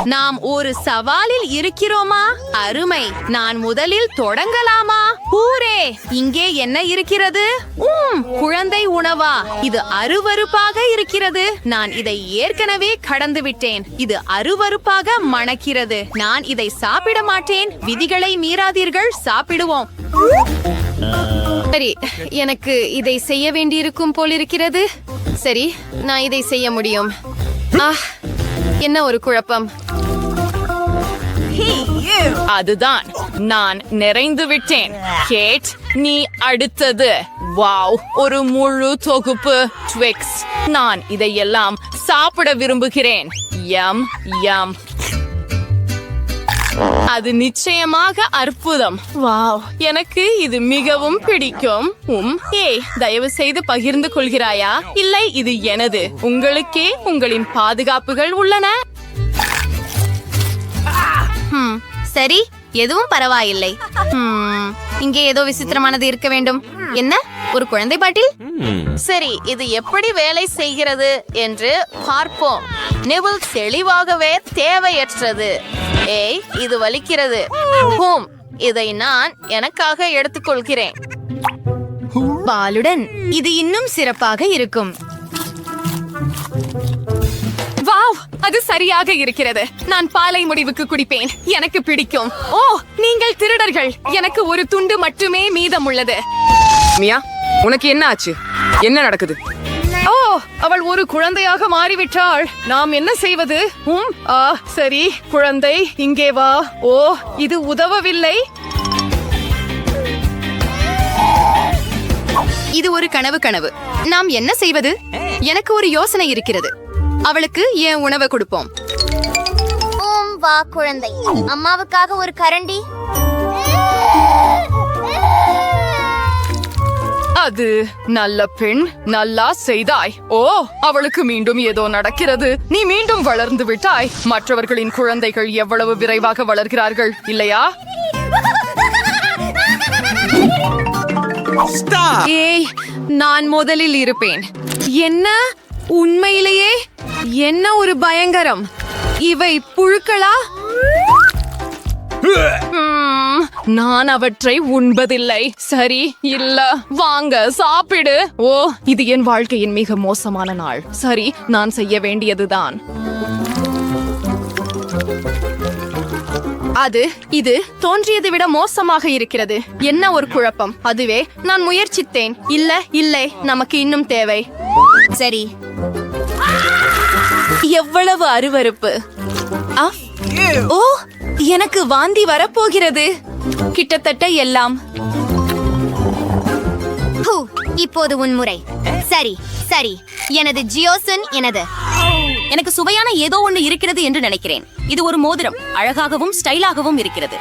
நாம் ஒரு சவாலில் இருக்கிறோமா? அருமை. நான் முதலில் தொடங்கலாமா? ஹூரே! இங்கே என்ன இருக்கிறது? குழந்தை உணவா? இது அருவருப்பாக இருக்கிறது. நான் இதை ஏற்கனவே கடந்து விட்டேன். இது அருவருப்பாக மணக்கிறது. நான் இதை சாப்பிட மாட்டேன். விதிகளை மீறாதீர்கள். சாப்பிடுவோம். சரி, எனக்கு இதை செய்ய வேண்டியிருக்கும் போலிருக்கிறது. சரி, நான் இதை செய்ய முடியும். என்ன ஒரு குழப்பம். அதுதான், நான் நிறைந்து விட்டேன். கேட், நீ அடுத்தது. வாவ், ஒரு முழு தொகுப்பு ட்விக்ஸ். நான் இதையெல்லாம் சாப்பிட விரும்புகிறேன். யம் யம். அது நிச்சயமாக அற்புதம். வாவ், எனக்கு இது மிகவும் பிடிக்கும். ஏய், தயவு செய்து பகிர்ந்து கொள்கிறாயா? இல்லை, இது எனது. உங்களுக்கே உங்களின் பாதுகாப்புகள் உள்ளன. சரி, எதுவும் பரவாயில்லை. இங்கே ஏதோ விசித்திரமானது இருக்க வேண்டும். என்ன, ஒரு குழந்தை பாட்டில்? சரி, இது எப்படி வேலை செய்கிறது என்று பார்ப்போம். நிபிள் தெளிவாகவே தேவையற்றது. ஏய், இது வலிக்கிறது. இதை நான் எனக்காக எடுத்துக்கொள்கிறேன். பாலுடன் இது இன்னும் சிறப்பாக இருக்கும். வாவ், அது சரியாக இருக்கிறது. நான் பாலை முடிவுக்கு குடிப்பேன். எனக்கு பிடிக்கும். ஓ, நீங்கள் திருடர்கள். எனக்கு ஒரு துண்டு மட்டுமே மீதம் உள்ளது. மியா, உனக்கு என்ன ஆச்சு? என்ன நடக்குது? ஓ, அவள் ஒரு குழந்தையாக மாறிவிட்டாள். நாம் என்ன செய்வது? சரி, குழந்தை இங்கே வா. ஓ, இது உதவவில்லை. இது ஒரு கனவு. நாம் என்ன செய்வது? எனக்கு ஒரு யோசனை இருக்கிறது. அவளுக்கு என் உணவை கொடுப்போம். வா குழந்தை, அம்மாவுக்காக ஒரு கரண்டி. அது நல்ல பெண், நல்லா செய்தாய். ஓ, அவளுக்கு மீண்டும் ஏதோ நடக்கிறது. நீ மீண்டும் வளர்ந்து விட்டாய். மற்றவர்களின் குழந்தைகள் எவ்வளவு விரைவாக வளர்கிறார்கள், இல்லையா? ஏய், நான் முதலில் இருப்பேன். என்ன, உண்மையிலேயே என்ன ஒரு பயங்கரம். இவை புழுக்களா? நான் அவற்றை உண்பதில்லை. சரி, இல்ல, வாங்க சாப்பிடு. ஓ, இது என் வாழ்க்கையின் மிக மோசமான நாள். சரி, நான் செய்ய வேண்டியதுதான். இது தோன்றியதை விட மோசமாக இருக்கிறது. என்ன ஒரு குழப்பம். அதுவே நான் முயற்சித்தேன். இல்லை, நமக்கு இன்னும் தேவை. சரி, எவ்வளவு அருவருப்பு. ஓ, எனக்கு வாந்தி வரப்போகிறது. கிட்டத்தட்ட எல்லாம். இப்போது உன் முறை. சரி, எனது ஜியோசன் எனது. எனக்கு சுவையான ஏதோ ஒன்று இருக்கிறது என்று நினைக்கிறேன். இது ஒரு மோதிரம். அழகாகவும் ஸ்டைலாகவும் இருக்கிறது.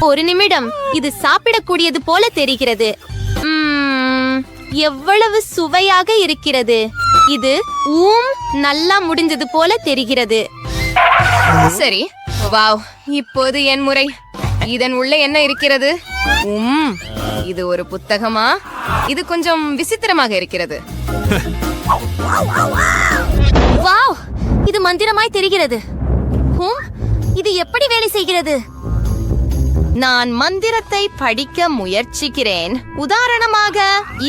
ஒரு நிமிடம், இது சாப்பிடக்கூடியது போல தெரிகிறது. எவ்வளவு சுவையாக இருக்கிறது. இது நல்லா முடிஞ்சது போல தெரிகிறது. சரி, வாவ், இப்போது என் முறை. இதன் உள்ள என்ன இருக்கிறது? இது ஒரு புத்தகமா? இது கொஞ்சம் விசித்திரமாக இருக்கிறது. வாவ், இது மந்திரமாய் தெரிகிறது. இது எப்படி வேலை செய்கிறது? நான் மந்திரத்தை படிக்க முயற்சிக்கிறேன். உதாரணமாக,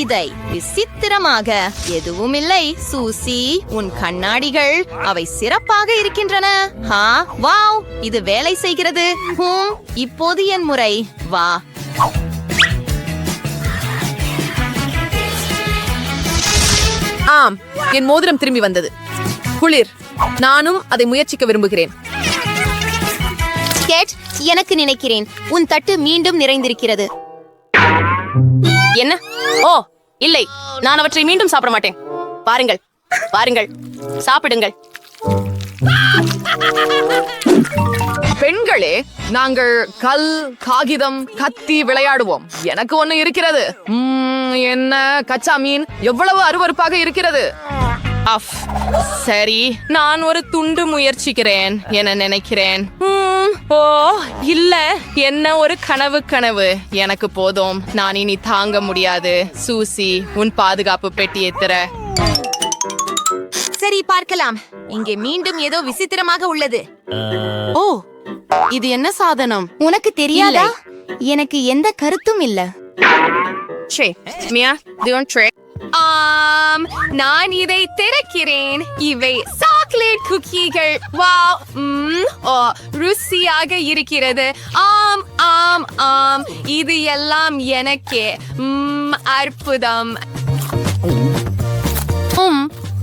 இதை விசித்திரமாக எதுவும் இல்லை. சூசி, உன் கண்ணாடிகள் அவை சிறப்பாக இருக்கின்றன. வாவ், இது வேலை செய்கிறது. இப்போது என் முறை. வா. ஆம், என் மோதிரம் திரும்பி வந்தது. குளிர். நானும் அதை முயற்சிக்க விரும்புகிறேன். கேட், எனக்கு நினைக்கிறேன் உன் தட்டு மீண்டும் நிறைந்திருக்கிறது. என்ன? ஓ, இல்லை, நான் அவற்றை மீண்டும் சாப்பிட மாட்டேன். பாருங்கள், சாப்பிடுங்கள். பெண்களே, நாங்கள் கல், காகிதம், கத்தி விளையாடுவோம். எனக்கு ஒண்ணு இருக்கிறது. என்ன, கச்சா மீன் எவ்வளவு அருவருப்பாக இருக்கிறது. சரி, நான் ஒரு துண்டு முயற்சிக்கிறேன் என நினைக்கிறேன். ஓ, இல்ல, என்ன ஒரு கனவு. எனக்கு போதும். நான் இனி தாங்க முடியாது. சூசி, உன் பாதுகாப்பு பெட்டியை திற. சரி, பார்க்கலாம். இங்கே மீண்டும் ஏதோ விசித்திரமாக உள்ளது. ஓ, இது என்ன சாதனம்? உனக்கு தெரியாதா? எனக்கு எந்த கருத்தும் இல்ல. நான் இதை திறக்கிறேன். இவை சாக்லேட் குக்கீகள். வாவ், ருசியாக இருக்கிறது. ஆம் ஆம் ஆம், இது எல்லாம் எனக்கே. அற்புதம்.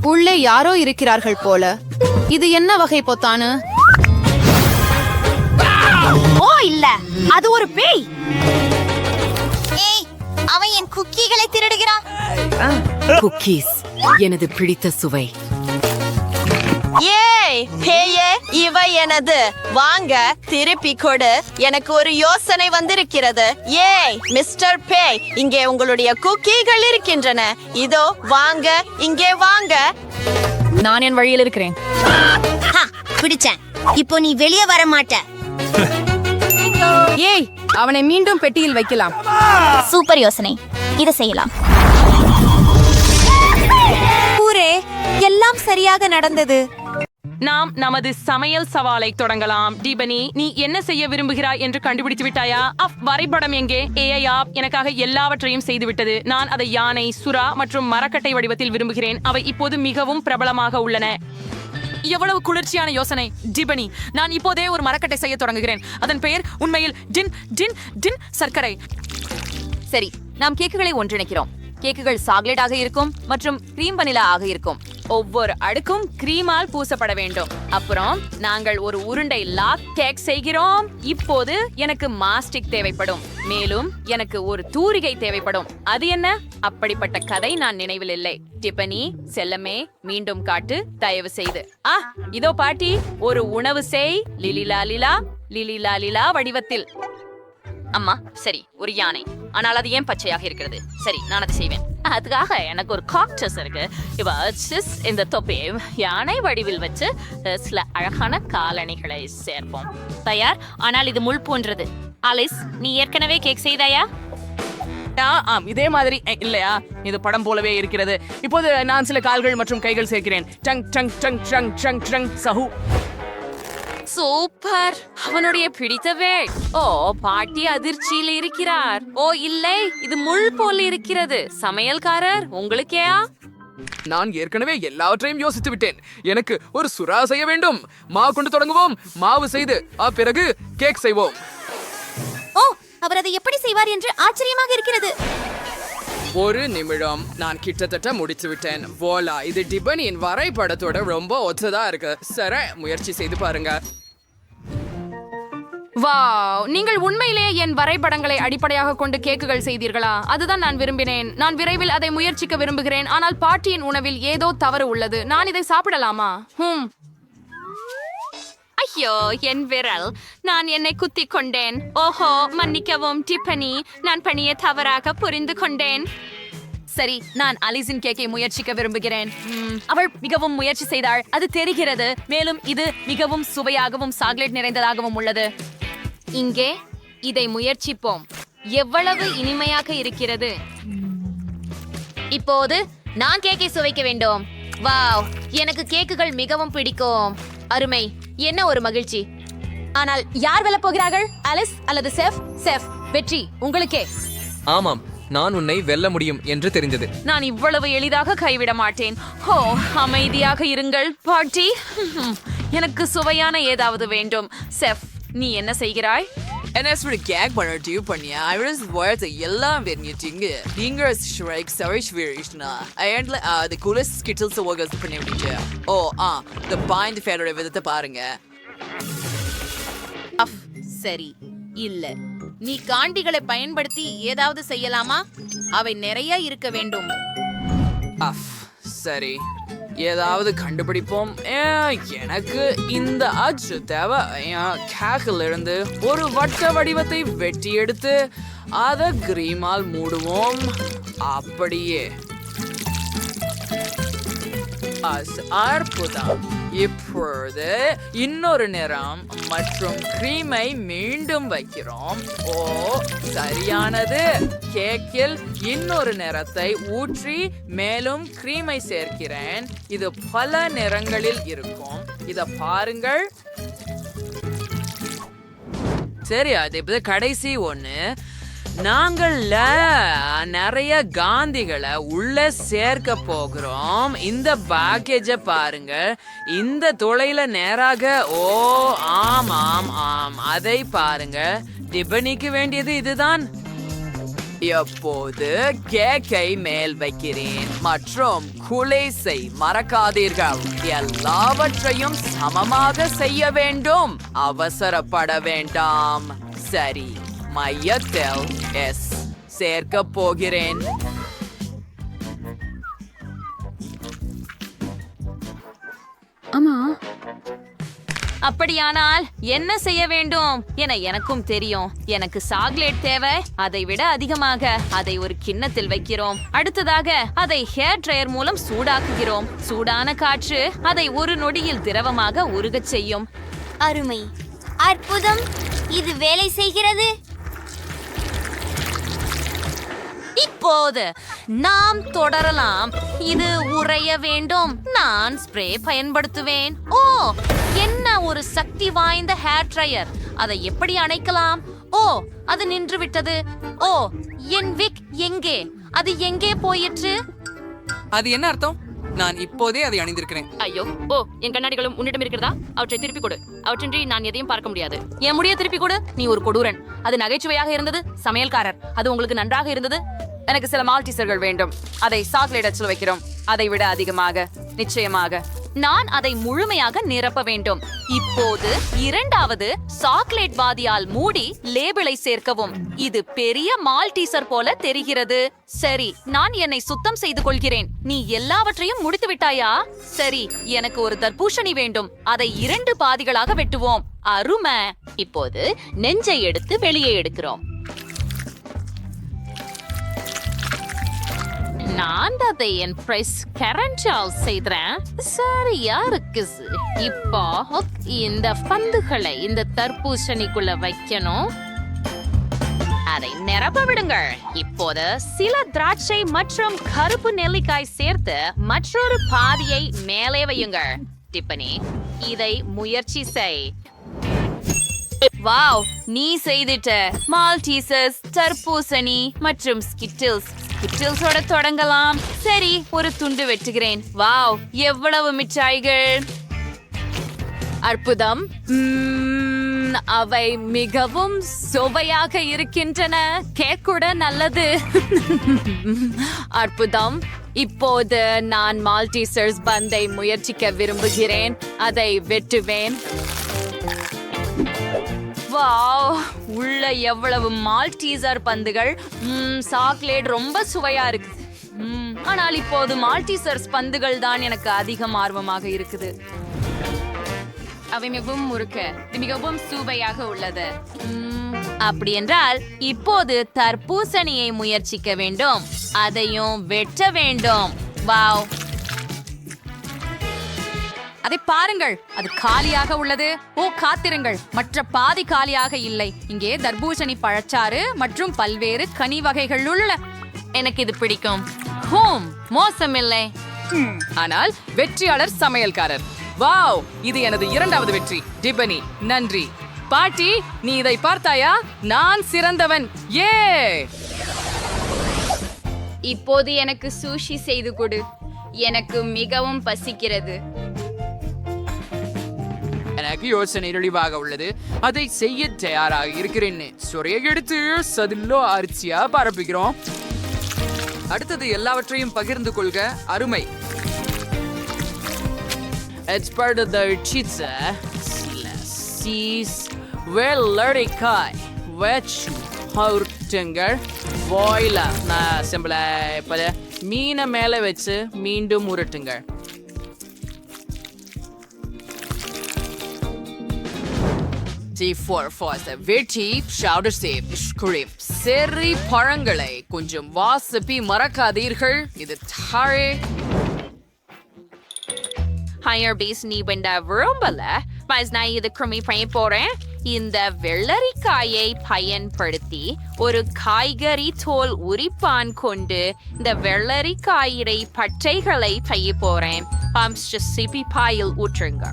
உள்ளே யாரோ இருக்கிறார்கள் போல. இது என்ன வகை பொத்தானு? ஓ இல்ல, அது ஒரு பேய். ஏய், அவன் என் குக்கீகளை திருடுகிறான். குக்கீஸ் எனது பிடித்த சுவை. ஏய் பேயே, இவ எனது. வாங்க திருப்பி கொடு. எனக்கு ஒரு யோசனை வந்திருக்கிறது. ஏய் மிஸ்டர் பேய், இங்கே உங்களுடைய குக்கீகள் இருக்கின்றன. இதோ வாங்க, இங்கே வாங்க. நான் என் வழியில் இருக்கிறேன். பிடிச்சேன். இப்போ நீ வெளியே வர மாட்ட. ஏய், அவனை மீண்டும் பெட்டியில் வைக்கலாம். சூப்பர் யோசனை, இதை செய்யலாம். ஊரே, எல்லாம் சரியாக நடந்தது. நாம் நமது சமையல் சவாலை தொடங்கலாம். டிபனி, நீ என்ன செய்ய விரும்புகிறாய் என்று கண்டுபிடித்து விட்டாயா? வரைபடம் எங்கே? எனக்காக எல்லாவற்றையும் செய்துவிட்டது. நான் அதை யானை, சுறா மற்றும் மரக்கட்டை வடிவத்தில் விரும்புகிறேன். அவை இப்போது மிகவும் பிரபலமாக உள்ளன. எவ்வளவு குளிர்ச்சியான யோசனை டிபனி. நான் இப்போதே ஒரு மரக்கட்டை செய்ய தொடங்குகிறேன். அதன் பெயர் உண்மையில் டின் டின் டின் சர்க்கரை. சரி, நாம் கேக்குகளை ஒன்றிணைக்கிறோம். கேக்குகள் சாக்லேட்டாக இருக்கும் மற்றும் கிரீம் வனிலா ஆக இருக்கும். ஒவ்வொரு அடுக்கும் கிரீமால் பூசப்பட வேண்டும். அப்புறம் நாங்கள் ஒரு உருண்டை லாக் கேக் செய்கிறோம். இப்போது எனக்கு மாஸ்டிக் தேவைப்படும். மேலும் எனக்கு ஒரு தூரிகை தேவைப்படும். அது என்ன? அப்படிப்பட்ட கதை நான் நினைவில் இல்லை. டிபனி, செல்லமே, மீண்டும் காட்டு தயவு செய்து. இதோ பாட்டி, ஒரு உணவு செய். லிலிலா லிலா லிலிலா லிலா வடிவத்தில். அம்மா, சரி, ஒரு யானை. ஆனால் அது ஏன் பச்சையாக இருக்கிறது? சரி, நான் அதை செய்வேன். அதுக்காக எனக்கு ஒரு காக்டஸ் இருக்கு. இந்த தொப்பி யானை வடிவில் வச்சு சில அழகான காலணிகளை சேர்ப்போம். தயார். ஆனால் இது முள் போன்றது. ஆலிஸ், நீ ஏற்கனவே கேக் செய்தாயா? இதே மாதிரி இல்லையா? இது படம் போலவே இருக்கிறது. இப்போது நான் சில கால்கள் மற்றும் கைகள் சேர்க்கிறேன். Tongue tongue tongue tongue tongue tongue Sahu. Super, அவனுடைய பிடித்தவே. ஓ, பாட்டி அதிர்ச்சியில் இருக்கிறார். ஓ இல்லை, இது முள் போல் இருக்கிறது. சமையல்காரர், உங்களுக்கேயா? நான் ஏற்கனவே எல்லாவற்றையும் யோசித்து விட்டேன். எனக்கு ஒரு சுறா செய்ய வேண்டும். மாவு கொண்டு தொடங்குவோம். மாவு செய்து பிறகு கேக் செய்வோம். ஓ, அவர் அதை எப்படி செய்வார் என்று ஆச்சரியமாக இருக்கிறது. ஒரு நிமிடம், நான் கிட்டத்தட்ட முடித்து விட்டேன். வோலா, இது டிபனியின் வரைபடத்தோட ரொம்ப ஒத்ததா இருக்கு. சரி, முயற்சி செய்து பாருங்க. வாவ், நீங்கள் உண்மையிலேயே என் வரைபடங்களை அடிப்படையாக கொண்டு கேக்குகள் செய்தீர்களா? அதுதான் நான் விரும்பினேன். நான் விரைவில் அதை முயற்சிக்க விரும்புகிறேன். ஆனால் பாட்டியின் உணவில் ஏதோ தவறு உள்ளது. நான் இதை சாப்பிடலாமா? ஐயோ, என் விரல். நான் என்னை குத்திக் கொண்டேன். ஓஹோ, மன்னிக்கவும் டிபனி. நான் பணியை தவறாக புரிந்து கொண்டேன். சரி, நான் அலிஸின் கேக்கை முயற்சிக்க விரும்புகிறேன். அவள் மிகவும் முயற்சி செய்தாள், அது தெரிகிறது. மேலும் இது மிகவும் சுவையாகவும் சாக்லேட் நிறைந்ததாகவும் உள்ளது. இங்கே இதை முயற்சிப்போம். எவ்வளவு இனிமையாக இருக்கிறது. இப்போது நான் கேக்கை சுவைக்க வேண்டும். வாவ், எனக்கு கேக்குகள் மிகவும் பிடிக்கும். அருமை, என்ன ஒரு மகிழ்ச்சி. ஆனால் யார் வெல்லப் போகிறார்கள்? அலிஸ் அல்லது செஃப்? செஃப், வெற்றி உங்களுக்கே. ஆமாம், நான் உன்னை வெல்ல முடியும் என்று தெரிந்தது. நான் இவ்வளவு எளிதாக கைவிட மாட்டேன். ஓ, அமைதியாக இருங்கள் பாட்டி. எனக்கு சுவையான ஏதாவது வேண்டும். செஃப், நீ என்ன செய்கிறாய்? NS gag பண்ண பண்ணியா? ஐரஸ் வார்த்தை எல்லாம் வெண்ணிட்டீங்க. நீங்க ஸ்ட்ரைக் சர்ச் வேரிஷ்னா. ஐயன்ல the coolest skittles workers பண்ணி விட்டீங்க. ஓ, the bind feather விதத்தை பாருங்க. சரி, இல்ல. நீ காண்டிகளை பயன்படுத்தி ஏதாவது செய்யலாமா? அவை நிறைய இருக்க வேண்டும். சரி, ஏதாவது கண்டுபிடிப்போம். எனக்கு இந்த அச்சு தேவை. கேக்கில் இருந்து ஒரு வட்ட வடிவத்தை வெட்டி எடுத்து அதை கிரீமால் மூடுவோம். அப்படியே அற்புதம். இப்பொழுது இன்னொரு நிறம் மற்றும் கிரீமை மீண்டும் வைக்கிறோம். ஓ, சரியானது. கேக்கில் இன்னொரு நிறத்தை ஊற்றி மேலும் கிரீமை சேர்க்கிறேன். இது பல நிறங்களில் இருக்கும். இத பாருங்கள். சரி, அது இப்ப கடைசி ஒண்ணு. நாங்கள் நிறைய காந்திகளை உள்ள சேர்க்க போகிறோம். இந்த பேக்கேஜ பாருங்க. இந்த துளையில நேராக ஓ ஆமாம் ஆம் அதை பாருங்க. டிபனிக்கு வேண்டியது இதுதான். எப்போது கேக்கை மேல் வைக்கிறேன் மற்றும் குலேசை மறக்காதீர்கள். எல்லாவற்றையும் சமமாக செய்ய வேண்டும். அவசரப்பட வேண்டாம். சரி, மையத்தில் எஸ் சேர்க்க போகிறேன். அப்படியானால் என்ன செய்ய வேண்டும் என எனக்கும் தெரியும். எனக்கு சாக்லேட் தேவை. அதை விட அதிகமாக அதை ஒரு கிண்ணத்தில் வைக்கிறோம். அடுத்ததாக அதை ஹேர் ட்ரையர் மூலம் சூடாக்குகிறோம். சூடான காற்று அதை ஒரு நொடியில் திரவமாக உருகச் செய்யும். அருமை, அற்புதம், இது வேலை செய்கிறது. இப்போது நாம் தொடரலாம். இது உறைய வேண்டும். நான் ஸ்ப்ரே பயன்படுத்துவேன். ஓ, என்ன ஒரு சக்தி வாய்ந்த ஹேர் ட்ரையர். அதை எப்படி அணைக்கலாம்? ஓ, அது நின்று விட்டது. ஓ, என் விக் எங்கே? அது எங்கே போயிற்று? அது என்ன அர்த்தம்? நான் இப்போதே அதை அணிந்திருக்கிறேன். ஐயோ, ஓ, என் கண்ணாடிகளும் உன்னிடம் இருக்கிறதா? அவற்றை திருப்பி கொடு. அவற்றின்றி நான் எதையும் பார்க்க முடியாது. என் முடிய திருப்பி கொடு. நீ ஒரு கொடூரன். அது நகைச்சுவையாக இருந்தது. சமையல்காரர், அது உங்களுக்கு நன்றாக இருந்தது. எனக்கு சில மால்டீசர்கள் வேண்டும். அதை சாக்லேட் அச்சில் வைக்கிறோம். அதை விட அதிகமாக, நிச்சயமாக. நான் அதை முழுமையாக நிரப்ப வேண்டும். இப்போது இரண்டாவது சாக்லேட் வாதியால் மூடி லேபிளை சேர்க்கவும். இது பெரிய மால்டீசர் போல தெரிகிறது. சரி, நான் என்னை சுத்தம் செய்து கொள்கிறேன். நீ எல்லாவற்றையும் முடித்து விட்டாயா? சரி, எனக்கு ஒரு தர்பூசணி வேண்டும். அதை 2 பாதிகளாக வெட்டுவோம். அருமை. இப்போது நெஞ்சை எடுத்து வெளியே எடுக்கிறோம். நான் அதை என் பிரைஸ் கரண்டால் செய்தேன். சரியா இருக்கு. இப்போ இந்த பந்துகளை இந்த தர்பூசணிக்குள்ள வைக்கணும். அதை நிரப்ப விடுங்கள். இப்போது சில திராட்சை மற்றும் கருப்பு நெல்லிக்காய் சேர்த்து மற்றொரு பாதியை மேலே வையுங்கள். டிப்பனி, இதை முயற்சி செய். வாவ், நீ செய்துட்ட. மால்டீசஸ், தர்பூசணி மற்றும் ஸ்கிட்டில்ஸ். ஸ்கிட்டில்ஸோட தொடங்கலாம். சரி, ஒரு துண்டு வெட்டுகிறேன். வாவ், எவ்வளவு மிட்டாய்கள். அற்புதம். அவை மிகவும் சுவையாக இருக்கின்றன. கேக் கூட நல்லது. அற்புதம். இப்போது நான் மால்டீசர்ஸ் பந்தை முயற்சிக்க விரும்புகிறேன். அதை வெட்டுவேன். வாவ், உள்ள எவ்வளவு மால்டீசர் பந்துகள். சாக்லேட் ரொம்ப சுவையா இருக்கு. ஆனால் இப்போது மால்டீசர்ஸ் பந்துகள் தான் எனக்கு அதிகம் ஆர்வமாக இருக்குது. அவை மிகவும் முறுக்க, மிகவும் சுவையாக உள்ளது. அப்படி என்றால் இப்போது தர்பூசணியை முயற்சிக்க வேண்டும். அதையும் வெட்ட வேண்டும். வாவ், அதை பாருங்கள், அது காலியாக உள்ளது. ஓ, காத்திருங்கள், மற்ற பாதி காலியாக இல்லை. இங்கே தர்பூசணி, பழச்சாறு மற்றும் பல்வேறு கனி வகைகள் உள்ள. எனக்கு இது பிடிக்கும். மோசமில்லை. ஆனால் வெற்றியாளர் சமையல்காரர். வாவ், இது எனது 2வது வெற்றி. டிபனி, நன்றி. பாட்டி, நீ இதை பார்த்தாயா? நான் சிறந்தவன். ஏ, இப்போது எனக்கு சூஷி செய்து கொடு. எனக்கு மிகவும் பசிக்கிறது. எனக்கு யோசனை தெளிவாக உள்ளது. அதை செய்ய தயாராக இருக்கிறேன். சொறைய எடுத்து சதிலோ அரிசியா பரப்புகிறோம். அடுத்தது எல்லாவற்றையும் பகிர்ந்து கொள்க. அருமை. It's part of the pizza. வெள்ளரிக்காய் வச்சு உருட்டுங்கள். வாயில நான் சிம்பிளா மீனை மேலே வச்சு மீண்டும் உருட்டுங்கள். சரி, பழங்களை கொஞ்சம் வாசப்பி மறக்காதீர்கள். இது தாழே ஹையர் பேஸ் நீ வேண்ட விரும்பல பஸ் நான் இது கிருமி பண்ண போறேன். இந்த வெள்ளரிக்காயை பயன்படுத்தி ஒரு காய்கறி தோல் உரிப்பான் கொண்டு இந்த வெள்ளரிக்காயை பட்டைகளை செய்ய போறேன். சிப்பி பாயில் ஊற்றுங்க.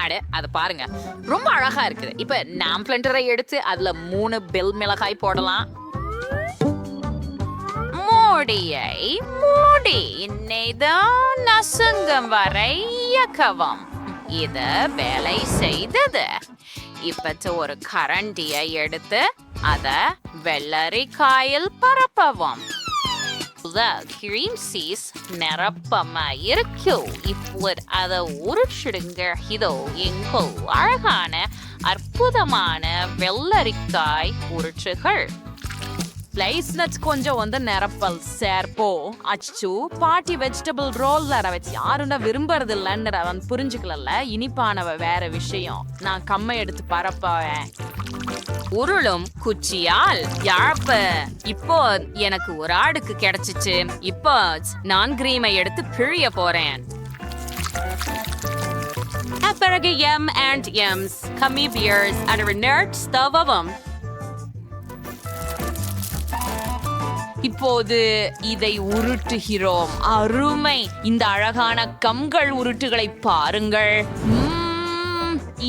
அட அதை பாருங்க, ரொம்ப அழகா இருக்குது. இப்ப நாம் பிளண்டரை எடுத்து அதுல 3 பெல் மிளகாய் போடலாம். மூடி இன்னைதான் நசுங்கம் வரை இயக்கவும். இது வேலை செய்தது. இப்ப ஒரு கரண்டியை எடுத்து அத வெள்ளரிக்காயில் பரப்பவும். கிரீம் சீஸ் நிரப்பமா இருக்கும். இப்போது அதை உருச்சிடுங்க. இதோ எங்கோ அழகான அற்புதமான வெள்ளரிக்காய் உருச்சுகள். ஸ்லைஸ் நட்ஸ் கொஞ்சம் வந்து நிரப்பல் சேர்ப்போ. அச்சு பாட்டி வெஜிடபிள் ரோல்ல வச்சு யாருன்னா விரும்புறது இல்லைன்னு அவன் புரிஞ்சுக்கல. இனிப்பானவ வேற விஷயம். நான் கம்மை எடுத்து பரப்பவேன். உருளும் குச்சியால் யாழ்ப்பு. இப்போ எனக்கு ஒரு ஆடுக்கு கிடைச்சிச்சு. இப்போ நான் கிரீமை எடுத்து பிழிய போறேன். பிறகு M&M's கம்மி பியர்ஸ் அண்ட் நர்ட்ஸ் தவவும். இப்போது இதை உருட்டுகிறோம். அருமை! இந்த அழகான கம்கள் உருட்டுகளை பாருங்கள்.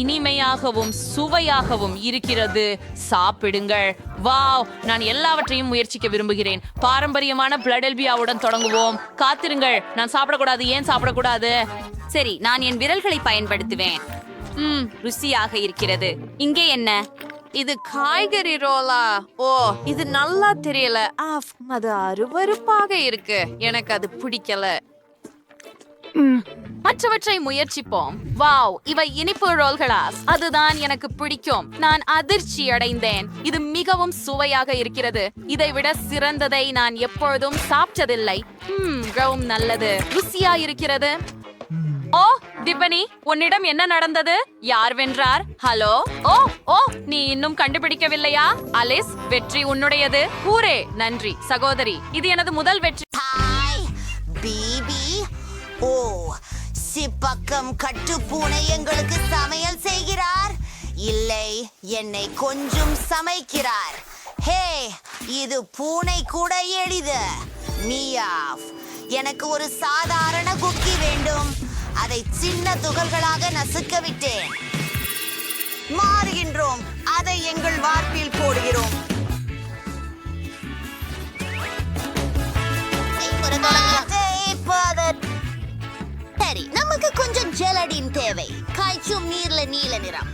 இனிமையாகவும் சுவையாகவும் இருக்கிறது. சாப்பிடுங்கள். வாவ்! நான் எல்லாவற்றையும் முயற்சிக்க விரும்புகிறேன். பாரம்பரியமான பிளடெல்பியாவுடன் தொடங்குவோம். காத்திருங்கள். நான் சாப்பிடக்கூடாது. ஏன் சாப்பிடக்கூடாது? சரி, நான் என் விரல்களை பயன்படுத்துவேன். ருசியாக இருக்கிறது. இங்கே என்ன? இது காய்கறி ரோலா? ஓ, இது நல்லா தெரியல. அது அருவருப்பாக இருக்கு. எனக்கு அது பிடிக்கல. மற்றவற்றை முயற்சிப்போம். வாவ், இவை இனிப்பு ரோல்களா? அதுதான் எனக்கு பிடிக்கும். நான் அதிர்ச்சி அடைந்தேன். இது மிகவும் சுவையாக இருக்கிறது. இதை விட சிறந்ததை நான் எப்பொழுதும் சாப்பிட்டதில்லை. மிகவும் நல்லது. ருசியா இருக்கிறது. ஓ டிபனி, உன்னிடம் என்ன நடந்தது? யார் வென்றார்? ஹலோ? ஓ நீ இன்னும் கண்டுபிடிக்கவில்லையா? அலிஸ், வெற்றி உன்னுடையது. ஹூரே! நன்றி சகோதரி. இது எனது முதல் வெற்றி. பிபி, ஓ சிப்பக்கம் கட்டுப்பூனை எங்களுக்கு சமையல் செய்கிறார். இல்லை, என்னை கொஞ்சம் சமைக்கிறார். ஹே, இது பூனை கூட எளிது. மியாவ். எனக்கு ஒரு சாதாரண குக்கி வேண்டும். அதை சின்ன துகள்களாக நசுக்க விட்டேன். மாறுகின்றோம். அதை எங்கள் வார்ப்பில் போடுகிறோம். சரி, நமக்கு கொஞ்சம் ஜெலடின் தேவை. காய்ச்சும் நீர்ல நீல நிறம்.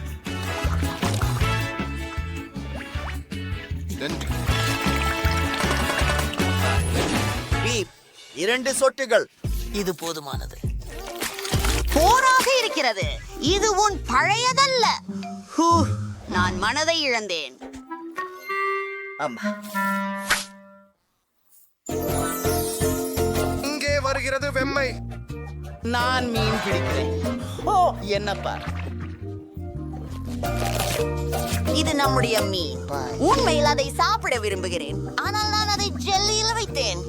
இரண்டு சொட்டுகள். இது போதுமானது. போராக இருக்கிறது. இது உன் பழையதல்ல. நான் மனதை இழந்தேன். இங்கே வருகிறது வெம்மை. நான் மீன் பிடிக்கிறேன். ஓ, என்னப்பா? இது நம்முடைய மீன். உண்மையில் அதை சாப்பிட விரும்புகிறேன், ஆனால் நான் அதை ஜெல்லியில் வைத்தேன்.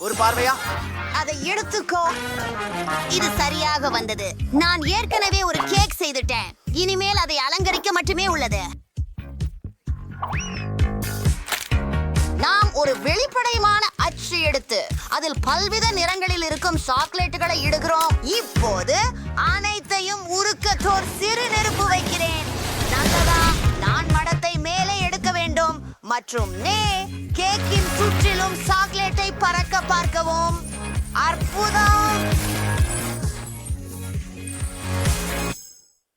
ஒரு பார்வையா? அதை எடுத்துக்கோ. இது சரியாக வந்தது. நான் ஏற்கனவே ஒரு கேக் செய்துட்டேன். இனிமேல் அதை அலங்கரிக்க மட்டுமே உள்ளது. நாம் ஒரு வெளிப்படையான அச்சு எடுத்து அதில் பல்வித நிறங்களில் இருக்கும் சாக்லேட்டுகளை இடுகிறோம். இப்போது அனைத்தையும் உருக்கத்தோர் சிறு நெருப்பு வைக்கிறேன். நல்லதா? நான் மடத்தை மேலே எடுக்க வேண்டும் மற்றும் கேக்கின் சுற்றிலும் சாக்லேட்டை பறக்க பார்க்கவும். அற்புதம்!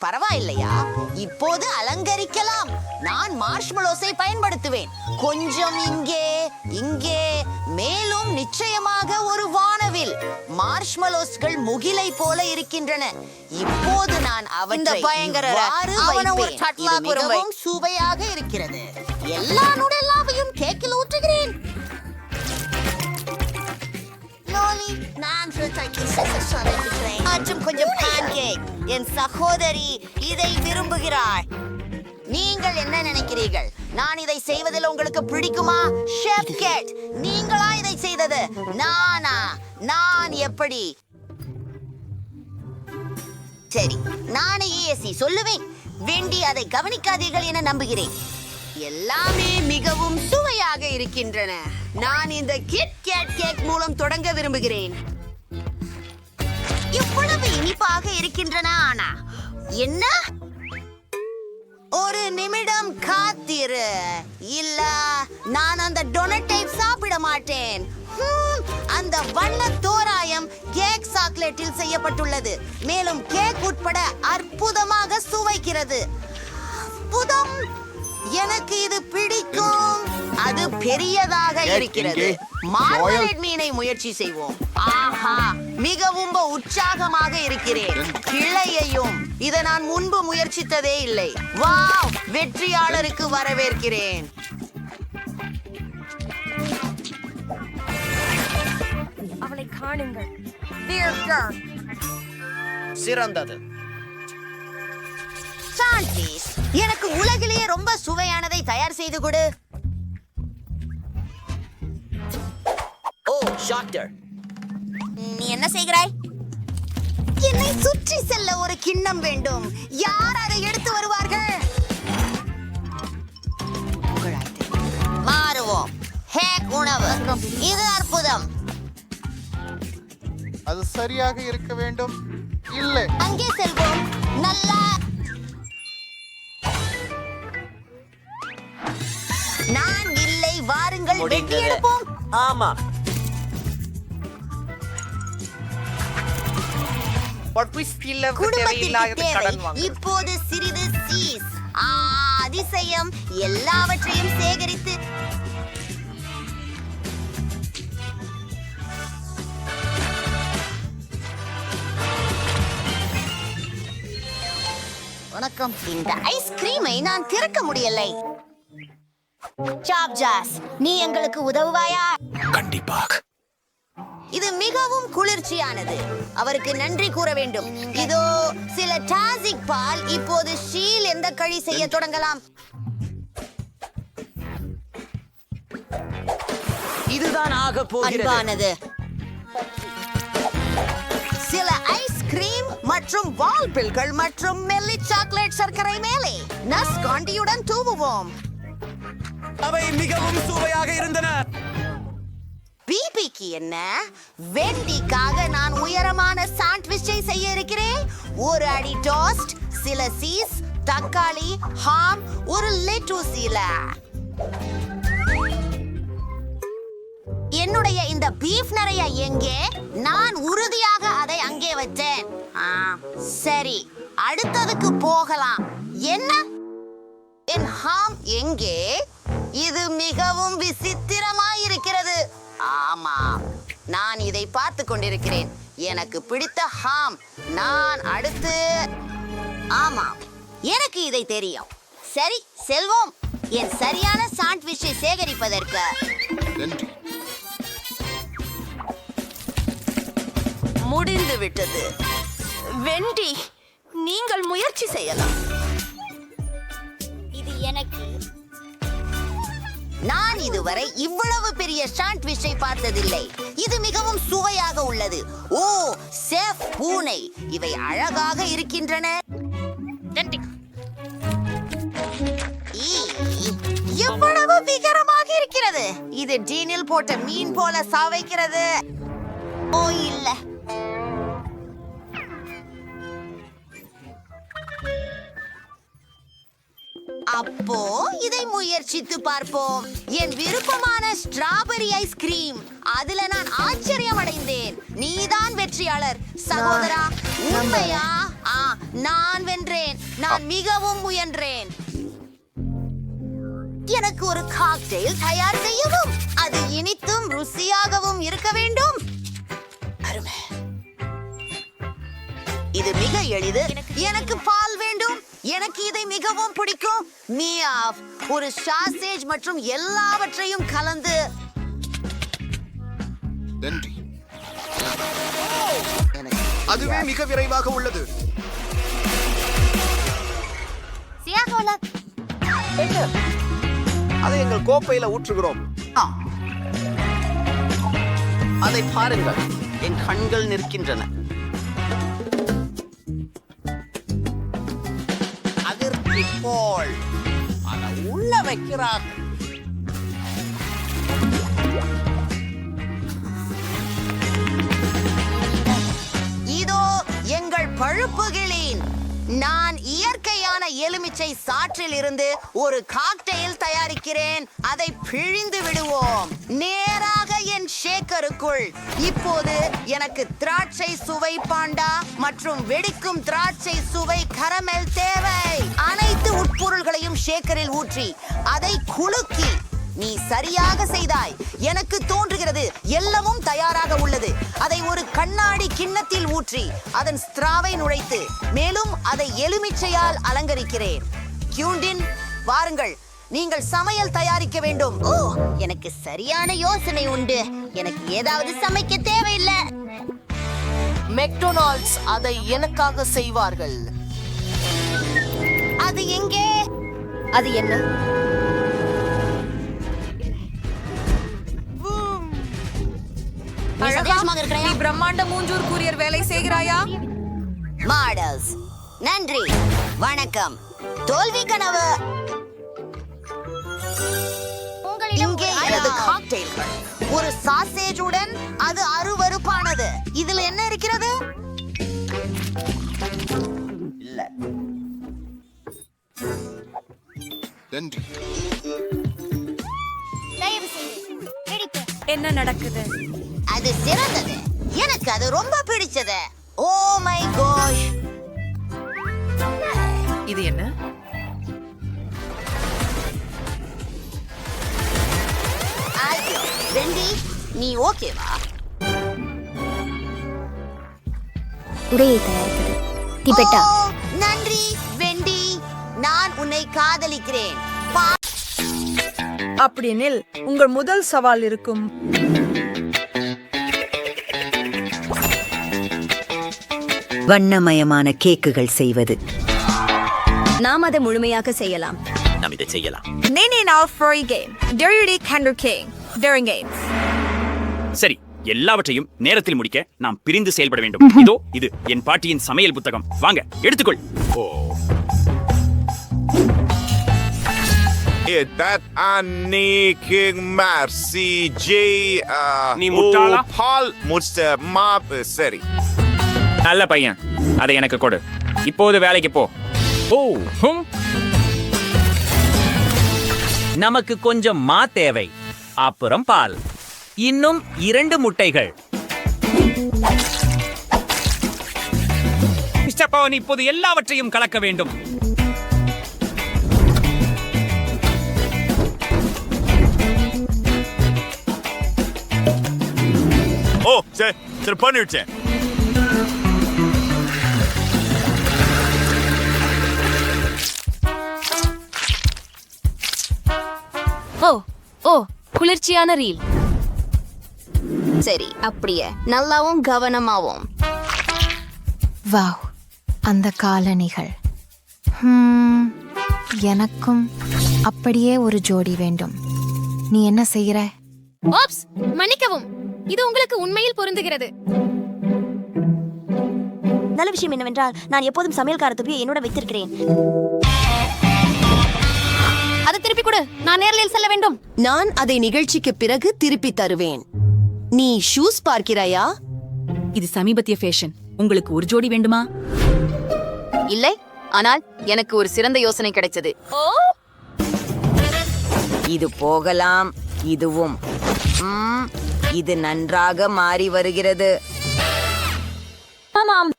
பரவாயில்லையா? இப்போது அலங்கரிக்கலாம். நான் மார்ஷ்மெலோஸை பயன்படுத்துவேன். கொஞ்சம் இங்கே, மேலும் நிச்சயமாக ஒரு வானவில். மார்ஷ்மெலோஸ்கள் முகிலை போல இருக்கின்றன. இப்போது நான் அவற்றை மிகவும் சுவையாக இருக்கிறது. எல்லா நுடலாவையும் கேக்கில் ஊற்றுகிறேன். மற்றும் கொஞ்சம் பான்கேக். என் சகோதரி இதை விரும்புகிறாள். நீங்கள் என்ன நினைக்கிறீர்கள்? நான் இதை செய்வதில் உங்களுக்கு பிடிக்குமா? ஷெஃப் கேட், நீங்களா இதை செய்தது? நானா? நான் எப்படி? சரி, நானே ஏசி சொல்லுவேன். வெண்டி அதை கவனிக்காதீர்கள் என நம்புகிறேன். எல்லாமே மிகவும் சுவையாக இருக்கின்றன. நான் இந்த கிட் கேட் கேக் மூலம் தொடங்க விரும்புகிறேன். இவ்வளவு இனிப்பாக இருக்கின்றன. ஆனா என்ன? ஒரு நிமிடம் காத்திரு. இல்ல, நான் அந்த டொனட்டை சாப்பிட மாட்டேன். அந்த வண்ண தோராயம் கேக் சாக்லேட்டில் செய்யப்பட்டுள்ளது. மேலும் கேக் உட்பட அற்புதமாக சுவைக்கிறது. புதம், எனக்கு இது பிடிக்கும். அது பெரியதாக இருக்கிறது. மார்மலேட் மீனை முயற்சி செய்வோம். ஆஹா, மிகவும் உற்சாகமாக இருக்கிறேன். கிளையையும் இதை நான் முன்பு முயற்சித்ததே இல்லை. வாவ், வெற்றியாளருக்கு வரவேற்கிறேன். அவளை காணுங்கள். சிறந்தது. சாண்டிஸ், எனக்கு உலகிலேயே ரொம்ப சுவையானதை தயார் செய்து கொடு. ஓ ஷாக்டர், நீ என்ன செய்கிறாய்? என்னை சுற்றி செல்ல ஒரு கிண்ணம் வேண்டும். யார் அதை எடுத்து வருவார்கள்? மாறுவோம். ஹேக் உணவு, இது அற்புதம். அது சரியாக இருக்க வேண்டும். இல்லை, அங்கே செல்வோம். நல்லா, நான் இல்லை. வாருங்கள், வெட்டி எடுப்போம். ஆமா, குடும்பத்திற்கு தேவை இப்போது சிறிது சீஸ். அதிசயம், எல்லாவற்றையும் சேகரித்து வணக்கம். இந்த ஐஸ்கிரீமை நான் திறக்க முடியலை. சாப்ஜாஸ், நீ எங்களுக்கு உதவுவாயா? கண்டிப்பாக. இது மிகவும் குளிர்ச்சியானது. அவருக்கு நன்றி கூற வேண்டும். இதோ சில டாசிக் பால். இப்போது ஷீல் எந்த கழி செய்ய தொடங்கலாம். இதுதான் ஆக போகிறது. அன்பானது, சில ஐஸ்கிரீம் மற்றும் வால் பில்கள் மற்றும் மெல்லி சாக்லேட் சர்க்கரை மேலே நஸ்காண்டியுடன் தூவுவோம். அவை மிகவும் சுவையாக இருந்தன. பிபிக்கு என்ன? வெண்டிக்காக நான் உயரமான சாண்ட்விச்சை செய்ய இருக்கிறேன். ஒரு அடி டோஸ்ட், சில சீஸ், தக்காளி, ஹாம், ஒரு லெட்டூசில. என்னுடைய இந்த பீஃப் நிறைய எங்கே? நான் உறுதியாக அதை அங்கே வச்சேன். சரி, அடுத்ததுக்கு போகலாம். என்ன? என் ஹாம் எங்கே? இது மிகவும் விசித்திரமாய் இருக்கிறது. ஆமா, நான் இதை பார்த்து கொண்டிருக்கிறேன். எனக்கு பிடித்த ஹாம். நான் அடுத்து. ஆமாம், எனக்கு இதை தெரியும். சரி, செல்வோம். என் சரியான சாண்ட்விச்சை சேகரிப்பதற்கு. முடிந்து விட்டது. வெண்டி, நீங்கள் முயற்சி செய்யலாம். இது எனக்கு. நான் இதுவரை இவ்வளவு பெரிய சாண்ட்விச்சை பார்த்ததில்லை. இது மிகவும் சுவையாக உள்ளது. ஓ, செஃப் பூனை, இவை அழகாக இருக்கின்றன. எவ்வளவு விகரமாக இருக்கிறது. இது டீனில் போட்ட மீன் போல சாவைக்கிறது. ஓ இல்ல, அப்போ இதை முயற்சித்து பார்ப்போம். என் விருப்பமான ஸ்ட்ராபெரி ஐஸ்கிரீம். அதுல நான் ஆச்சரியம் அடைந்தேன். நீதான் வெற்றியாளர் சகோதரா. உண்மையா? நான் வென்றேன். நான் மிகவும் முயன்றேன். எனக்கு ஒரு காக்டெயில் தயார் செய்யவும். அது இனித்தும் ருசியாகவும் இருக்க வேண்டும். அருமை. இது மிக எளிது. எனக்கு பால் வேண்டும். எனக்கு இதை மிகவும் பிடிக்கும். மியாவ், ஒரு சாசேஜ் மற்றும் எல்லாவற்றையும் கலந்து. அதுவே மிக விரைவாக உள்ளது. அதை எங்கள் கோப்பையில ஊற்றுகிறோம். அதை பாருங்கள், என் கண்கள் நிற்கின்றன. அதிர்ச்சி போல் அதை உள்ள வைக்கிறார்கள். இதோ எங்கள் பழுப்புகளின். நான் இயற்கையான எலுமிச்சை சாற்றில் இருந்து ஒரு காக்டெயில் தயாரிக்கிறேன். அதை பிழிந்து விடுவோம் நேராக என் ஷேக்கருக்குள். இப்போது எனக்கு திராட்சை சுவை பாண்டா மற்றும் வெடிக்கும் திராட்சை சுவை கரமெல் தேவை. அனைத்து உட்பொருள்களையும் ஷேக்கரில் ஊற்றி அதை குலுக்கி. நீ சரியாக செய்தாய். எனக்கு தோன்றுகிறது எல்லாமும் தயாராக உள்ளது. அதை ஒரு கண்ணாடி கிண்ணத்தில் ஊற்றி அதன் ஸ்ட்ராவை நுழைத்து மேலும் அதை எலுமிச்சையால் அலங்கரிக்கிறேன். கியூண்டின், வாருங்கள், நீங்கள் சமையல் தயாரிக்க வேண்டும். ஓ, எனக்கு சரியான யோசனை உண்டு. எனக்கு ஏதாவது சமைக்க தேவையில்லை. மெக்டொனால்ட்ஸ் அதை எனக்காக செய்வார்கள். அது எங்கே? அது என்ன? நீ பிரம்மாண்ட மூஞ்சூர் கூரியர் வேலை செய்கிறாயா? மாடல்ஸ், நன்றி, வணக்கம். தோல்வி கனவு. இங்கே எனது காக்டெயில்கள். ஒரு சாசேஜுடன் அது அருவருப்பானது. இதில் என்ன இருக்கிறது? இல்ல. நன்றி. என்ன நடக்குது? அது சிறந்தது. எனக்கு அது ரொம்ப பிடிச்சது. Oh my Ghosh. இது என்ன? ஐயோ, வெண்டி, நீ ஓகேவா? உடையை தயாரிப்பது. திபெட்டா. ஓ, நன்றி வெண்டி, நான் உன்னை காதலிக்கிறேன். அப்படியெனில் உங்கள் முதல் சவால் இருக்கும். வண்ணமயமான கேக்குகள் செய்வது. நாம் அதை முழுமையாக செய்யலாம். நாம் இதை செய்யலாம். சரி, எல்லாவற்றையும் நேரத்தில் முடிக்க நாம் பிரிந்து செயல்பட வேண்டும். இதோ இது என் பாட்டியின் சமையல் புத்தகம். வாங்க, எடுத்துக்கொள். That King Merci J நீ முட்டாளா? Paul Muster Map சரி. நல்ல பையன், அதை எனக்கு கொடு. இப்போது வேலைக்கு போ. நமக்கு கொஞ்சம் மா தேவை, அப்புறம் பால், இன்னும் 2 முட்டைகள். மிஸ்டர் பவன், இப்போது எல்லாவற்றையும் கலக்க வேண்டும். ஓ, சரி பண்ணிட்டேன். ஓ, குளிர்ச்சியான ரீல். சரி, அப்படியே நல்லாவும் கவனமாவும். வாவ், அந்த காலணிகள். எனக்கும் அப்படியே ஒரு ஜோடி வேண்டும். நீ என்ன செய்கிற? ஓப்ஸ், மன்னிக்கவும். இது உங்களுக்கு உண்மையில் பொருந்துகிறது. நல்ல விஷயம் என்னவென்றால் நான் எப்போதும் சமையல்கார தொப்பியை என்னோட வைத்திருக்கிறேன். அதை திருப்பி கொடு. நான் நேரில் செல்ல வேண்டும். நான் அதை நிகழ்ச்சிக்கு பிறகு திருப்பி தருவேன். நீ ஷூஸ் பார்க்கிறாயா? இது சமீபத்திய ஃபேஷன். உங்களுக்கு ஒரு ஜோடி வேண்டுமா? இல்லை, ஆனால் எனக்கு ஒரு சிறந்த யோசனை கிடைச்சது. இது போகலாம். இதுவும். இது நன்றாக மாறி வருகிறது. ஆமாம்,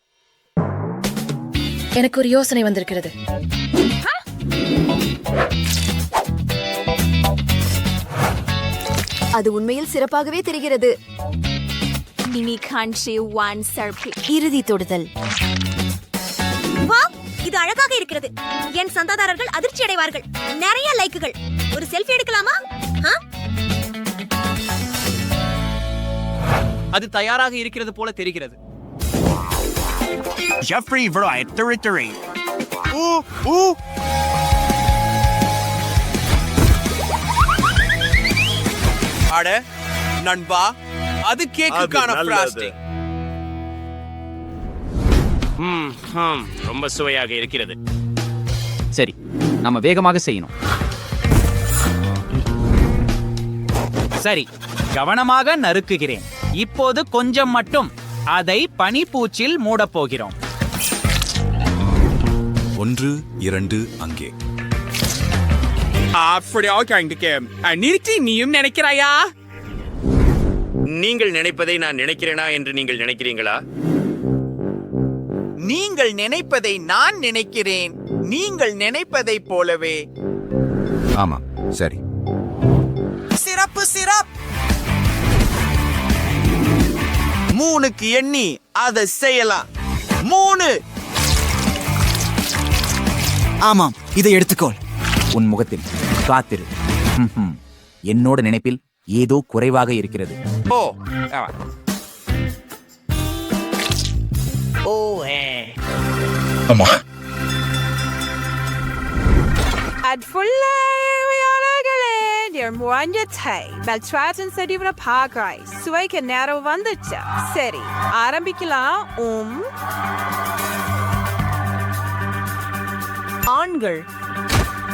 எனக்கு ஒரு யோசனை வந்திருக்கிறது. அது உண்மையில் சிறப்பாகவே தெரிகிறது. இறுதி தொடுதல். இது அழகாக இருக்கிறது. என் சந்தாதாரர்கள் அதிர்ச்சி அடைவார்கள். நிறைய லைக்குகள். ஒரு செல்ஃபி எடுக்கலாமா? அது தயாராக இருக்கிறது போல தெரிகிறது. Jeffrey Wright territory. அட நண்பா, அது கேக்குக்கான frosting. ரொம்ப சுவையாக இருக்கிறது. சரி, நாம வேகமாக செய்யணும். சரி, கவனமாக நறுக்குகிறேன். இப்போது கொஞ்சம் மட்டும் அதை பனிப்பூச்சில் மூடப் போகிறோம். 1 2 அங்கே. நிறுத்தி நீயும் நினைக்கிறாயா? நீங்கள் நினைப்பதை நான் நினைக்கிறேனா என்று நீங்கள் நினைக்கிறீங்களா? நீங்கள் நினைப்பதை நான் நினைக்கிறேன். நீங்கள் நினைப்பதை போலவே. ஆமா, சரி. சிறப்பு சிறப்பு. 3க்கு எண்ணி அதை செய்யலாம். 3. ஆமாம், இதை எடுத்துக்கொள். உன் முகத்தில் காத்திரு. என்னோட நினைப்பில் ஏதோ குறைவாக இருக்கிறது. ஆமா. சுவைக்க நேரம் வந்துச்சு. சரி, ஆரம்பிக்கலாம். ஆண்கள்.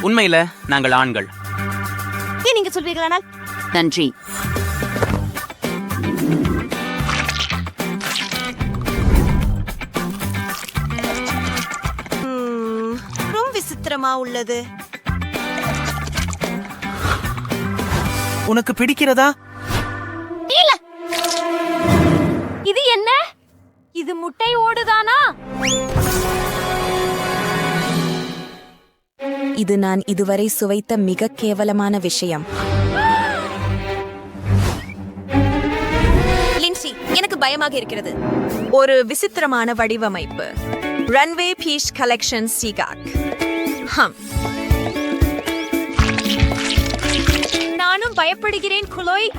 உண்மையில நாங்கள் ஆண்கள். நீங்க சொல்வீர்களானால் நன்றி. ரொம்ப விசித்திரமா உள்ளது. உனக்கு பிடிக்கிறதா? இல்ல. இது என்ன? இது முட்டை ஓடுதானா? இது நான் இதுவரை சுவைத்த மிக கேவலமான விஷயம். லின்சி, எனக்கு பயமாக இருக்கிறது. ஒரு விசித்திரமான வடிவமைப்பு. ரன்வே பீஷ் கலெக்ஷன் சீகாக். நானும் பயப்படுகிறேன் குலோய்.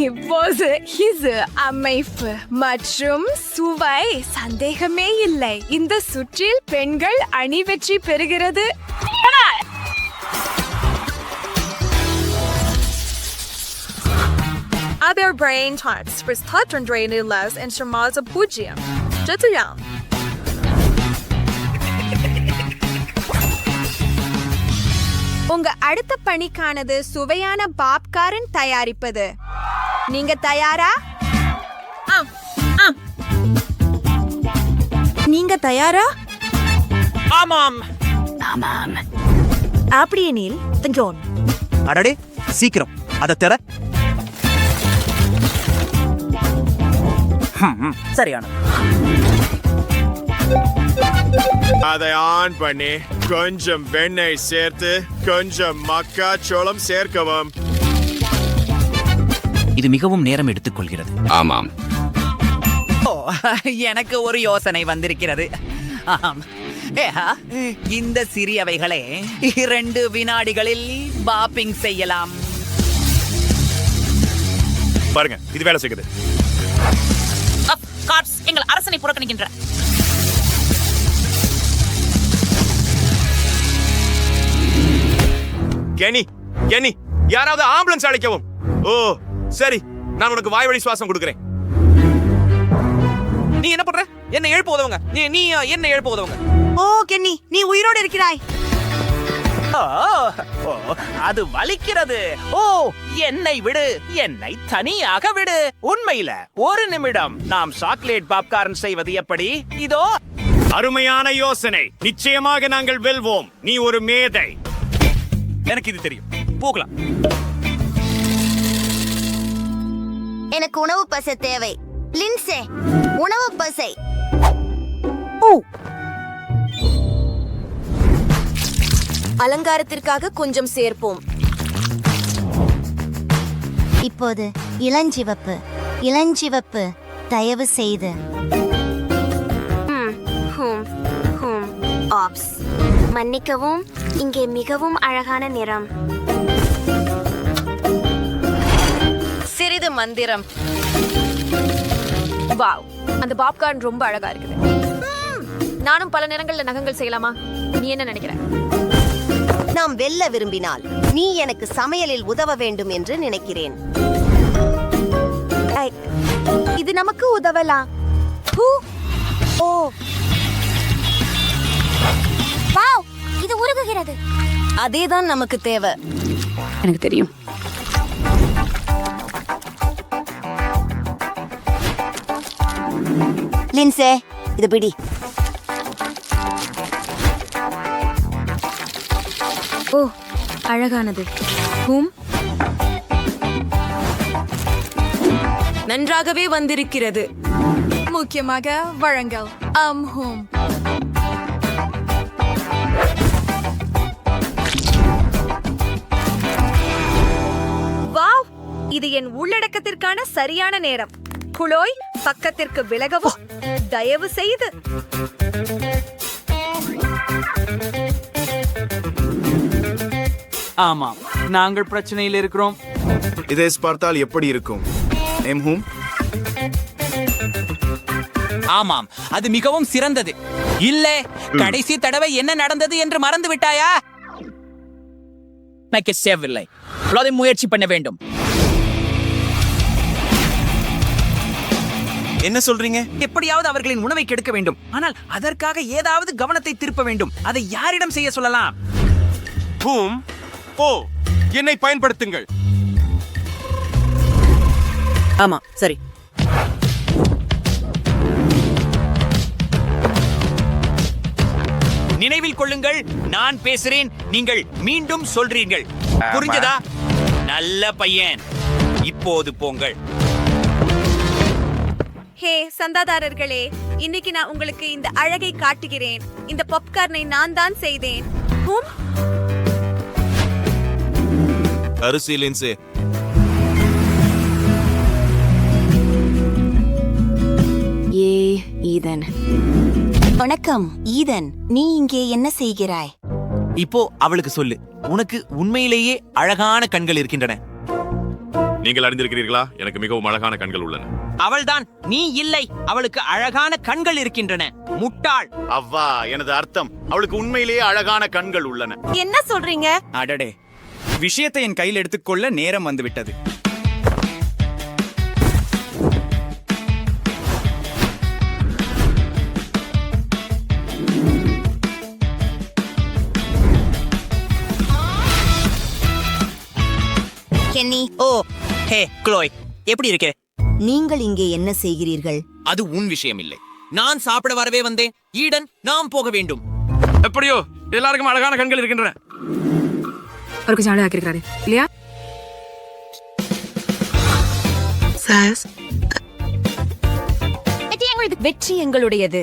இப்போது இது அமைப்பு மற்றும் சுவை சந்தேகமே இல்லை. இந்த சுற்றில் பெண்கள் அணி வெற்றி பெறுகிறது. Aber Brain Tarts bis 33 in Schmalze Pujium. Jituyam. உங்க அடுத்த பணிக்கானது சுவையான பாப்கார்ன் தயாரிப்பது. நீங்க தயாரா? நீங்க தயாரா? ஆமாம். அப்படியெனில் ஜோன். அடடே, சீக்கிரம் அதை தர. சரியான. அதை ஆன் பண்ணி கொஞ்சம் வெண்ணெய் சேர்த்து கொஞ்சம் மக்காச்சோளம் சேர்க்கவும். இது மிகவும் நேரம் எடுத்துக்கொள்கிறது. ஆமாம். எனக்கு ஒரு யோசனை வந்திருக்கிறது. ஆம். இந்த சிறியவைகளே 2 வினாடிகளில் பாப்பிங் செய்யலாம். பாருங்க, இது வேலை செய்யுது. எங்கள் அரசனை புறக்கணிக்கின்ற கெனி, கெனி, யாராவது ஆம்புலன்ஸ் அழைக்கவும். ஓ சரி, நான் உனக்கு வாய் வழி சுவாசம் கொடுக்கிறேன். நீ என்ன பண்ற? என்ன எழுப்ப உதவுங்க. நீ என்ன எழுப்ப உதவுங்க. ஓ கென்னி, நீ உயிரோடு இருக்கிறாய். அது வலிக்கிறது. ஓ, என்னை விடு, என்னை தனியாக விடு. உண்மையில 1 நிமிடம். நாம் சாக்லேட் பாப்கார்ன் செய்வது எப்படி? இதோ. அருமையான யோசனை. நிச்சயமாக நாங்கள் வெல்வோம். நீ ஒரு மேதை. எனக்கு இது தெரியும். போகலாம். எனக்கு உணவு பசை தேவை. லின்சே, உணவு பசை. அலங்காரத்திற்காக கொஞ்சம் சேர்ப்போம். இப்போது இளஞ்சிவப்பு. இளஞ்சிவப்பு, தயவு செய்து. ஆப்ஸ், மன்னிக்கவும், இங்கே மிகவும் அழகான நிறம். சிறிது மந்திரம். வாவ், அந்த பாப்கார்ன் ரொம்ப அழகா இருக்குது. நானும் பல நேரங்கள்ல நகங்கள் செய்யலாமா? நீ என்ன நினைக்கிற? நாம் வெல்ல விரும்பினால் நீ எனக்கு சமையலில் உதவ வேண்டும் என்று நினைக்கிறேன். இது நமக்கு உதவலாம். ஓ வாவ், இது உருகுகிறது. அதேதான் நமக்கு தேவை. எனக்கு தெரியும். லின்சே, இது பிடி. ஓ, அழகானது. நன்றாகவே வந்திருக்கிறது. முக்கியமாக வழங்கல். ஹூம். வாவ், இது என் உள்ளடக்கத்திற்கான சரியான நேரம். குளோய், பக்கத்திற்கு விலகவும் தயவு செய்து. ஆமாம், நாங்கள் பிரச்சனையில் இருக்கிறோம். இதை பார்த்தால் எப்படி இருக்கும்? ஆமாம், அது மிகவும் சிறந்தது. இல்ல, கடைசி தடவை என்ன நடந்தது என்று மறந்து விட்டாயா? சேவில்லை, அதை முயற்சி பண்ண வேண்டும். என்ன சொல்றீங்க? எப்படியாவது அவர்களின் உணவை கெடுக்க வேண்டும். ஆனால் அதற்காக ஏதாவது கவனத்தை திருப்ப வேண்டும். அதை யாரிடம் செய்ய சொல்லலாம்? ஓ, என்னை பயன்படுத்துங்கள். ஆமா, சரி. நினைவில் கொள்ளுங்கள், நான் பேசுறேன், நீங்கள் மீண்டும் சொல்றீர்கள். புரிஞ்சதா? நல்ல பையன். இப்போது போங்கள். ஹே சந்தாதாரர்களே, இன்னைக்கு நான் உங்களுக்கு இந்த அழகை காட்டுகிறேன். இந்த பாப்கார்னை நான் தான் செய்தேன். அரிசி லின்சே. ஈதன். வணக்கம் ஈதன், நீ இங்கே என்ன செய்கிறாய்? இப்போ அவளுக்கு சொல்லு, உனக்கு உண்மையிலேயே அழகான கண்கள் இருக்கின்றன. நீங்கள் அறிந்திருக்கிறீர்களா? எனக்கு மிகவும் அழகான கண்கள் உள்ளன. அவள்தான், நீ இல்லை. அவளுக்கு அழகான கண்கள் இருக்கின்றன. முட்டாள். அவ்வா, எனது அர்த்தம், அவளுக்கு உண்மையிலேயே அழகான கண்கள் உள்ளன. என்ன சொல்றீங்க? அடடே, விஷயத்தை என் கையில் எடுத்துக்கொள்ள நேரம் வந்துவிட்டது. கென்னி. ஓ, ஹே க்ளோய், எப்படி இருக்கே? நீங்கள் இங்கே என்ன செய்கிறீர்கள்? அது உன் விஷயம் இல்லை. நான் சாப்பிட வரவே வந்தேன். ஈடன், நாம் போக வேண்டும். எப்படியோ எல்லாருக்கும் அழகான கண்கள் இருக்கின்றன. ஒரு கொஞ்சம் அழகாக இருக்கிறாரு இல்லையா? வெற்றி எங்களுடையது.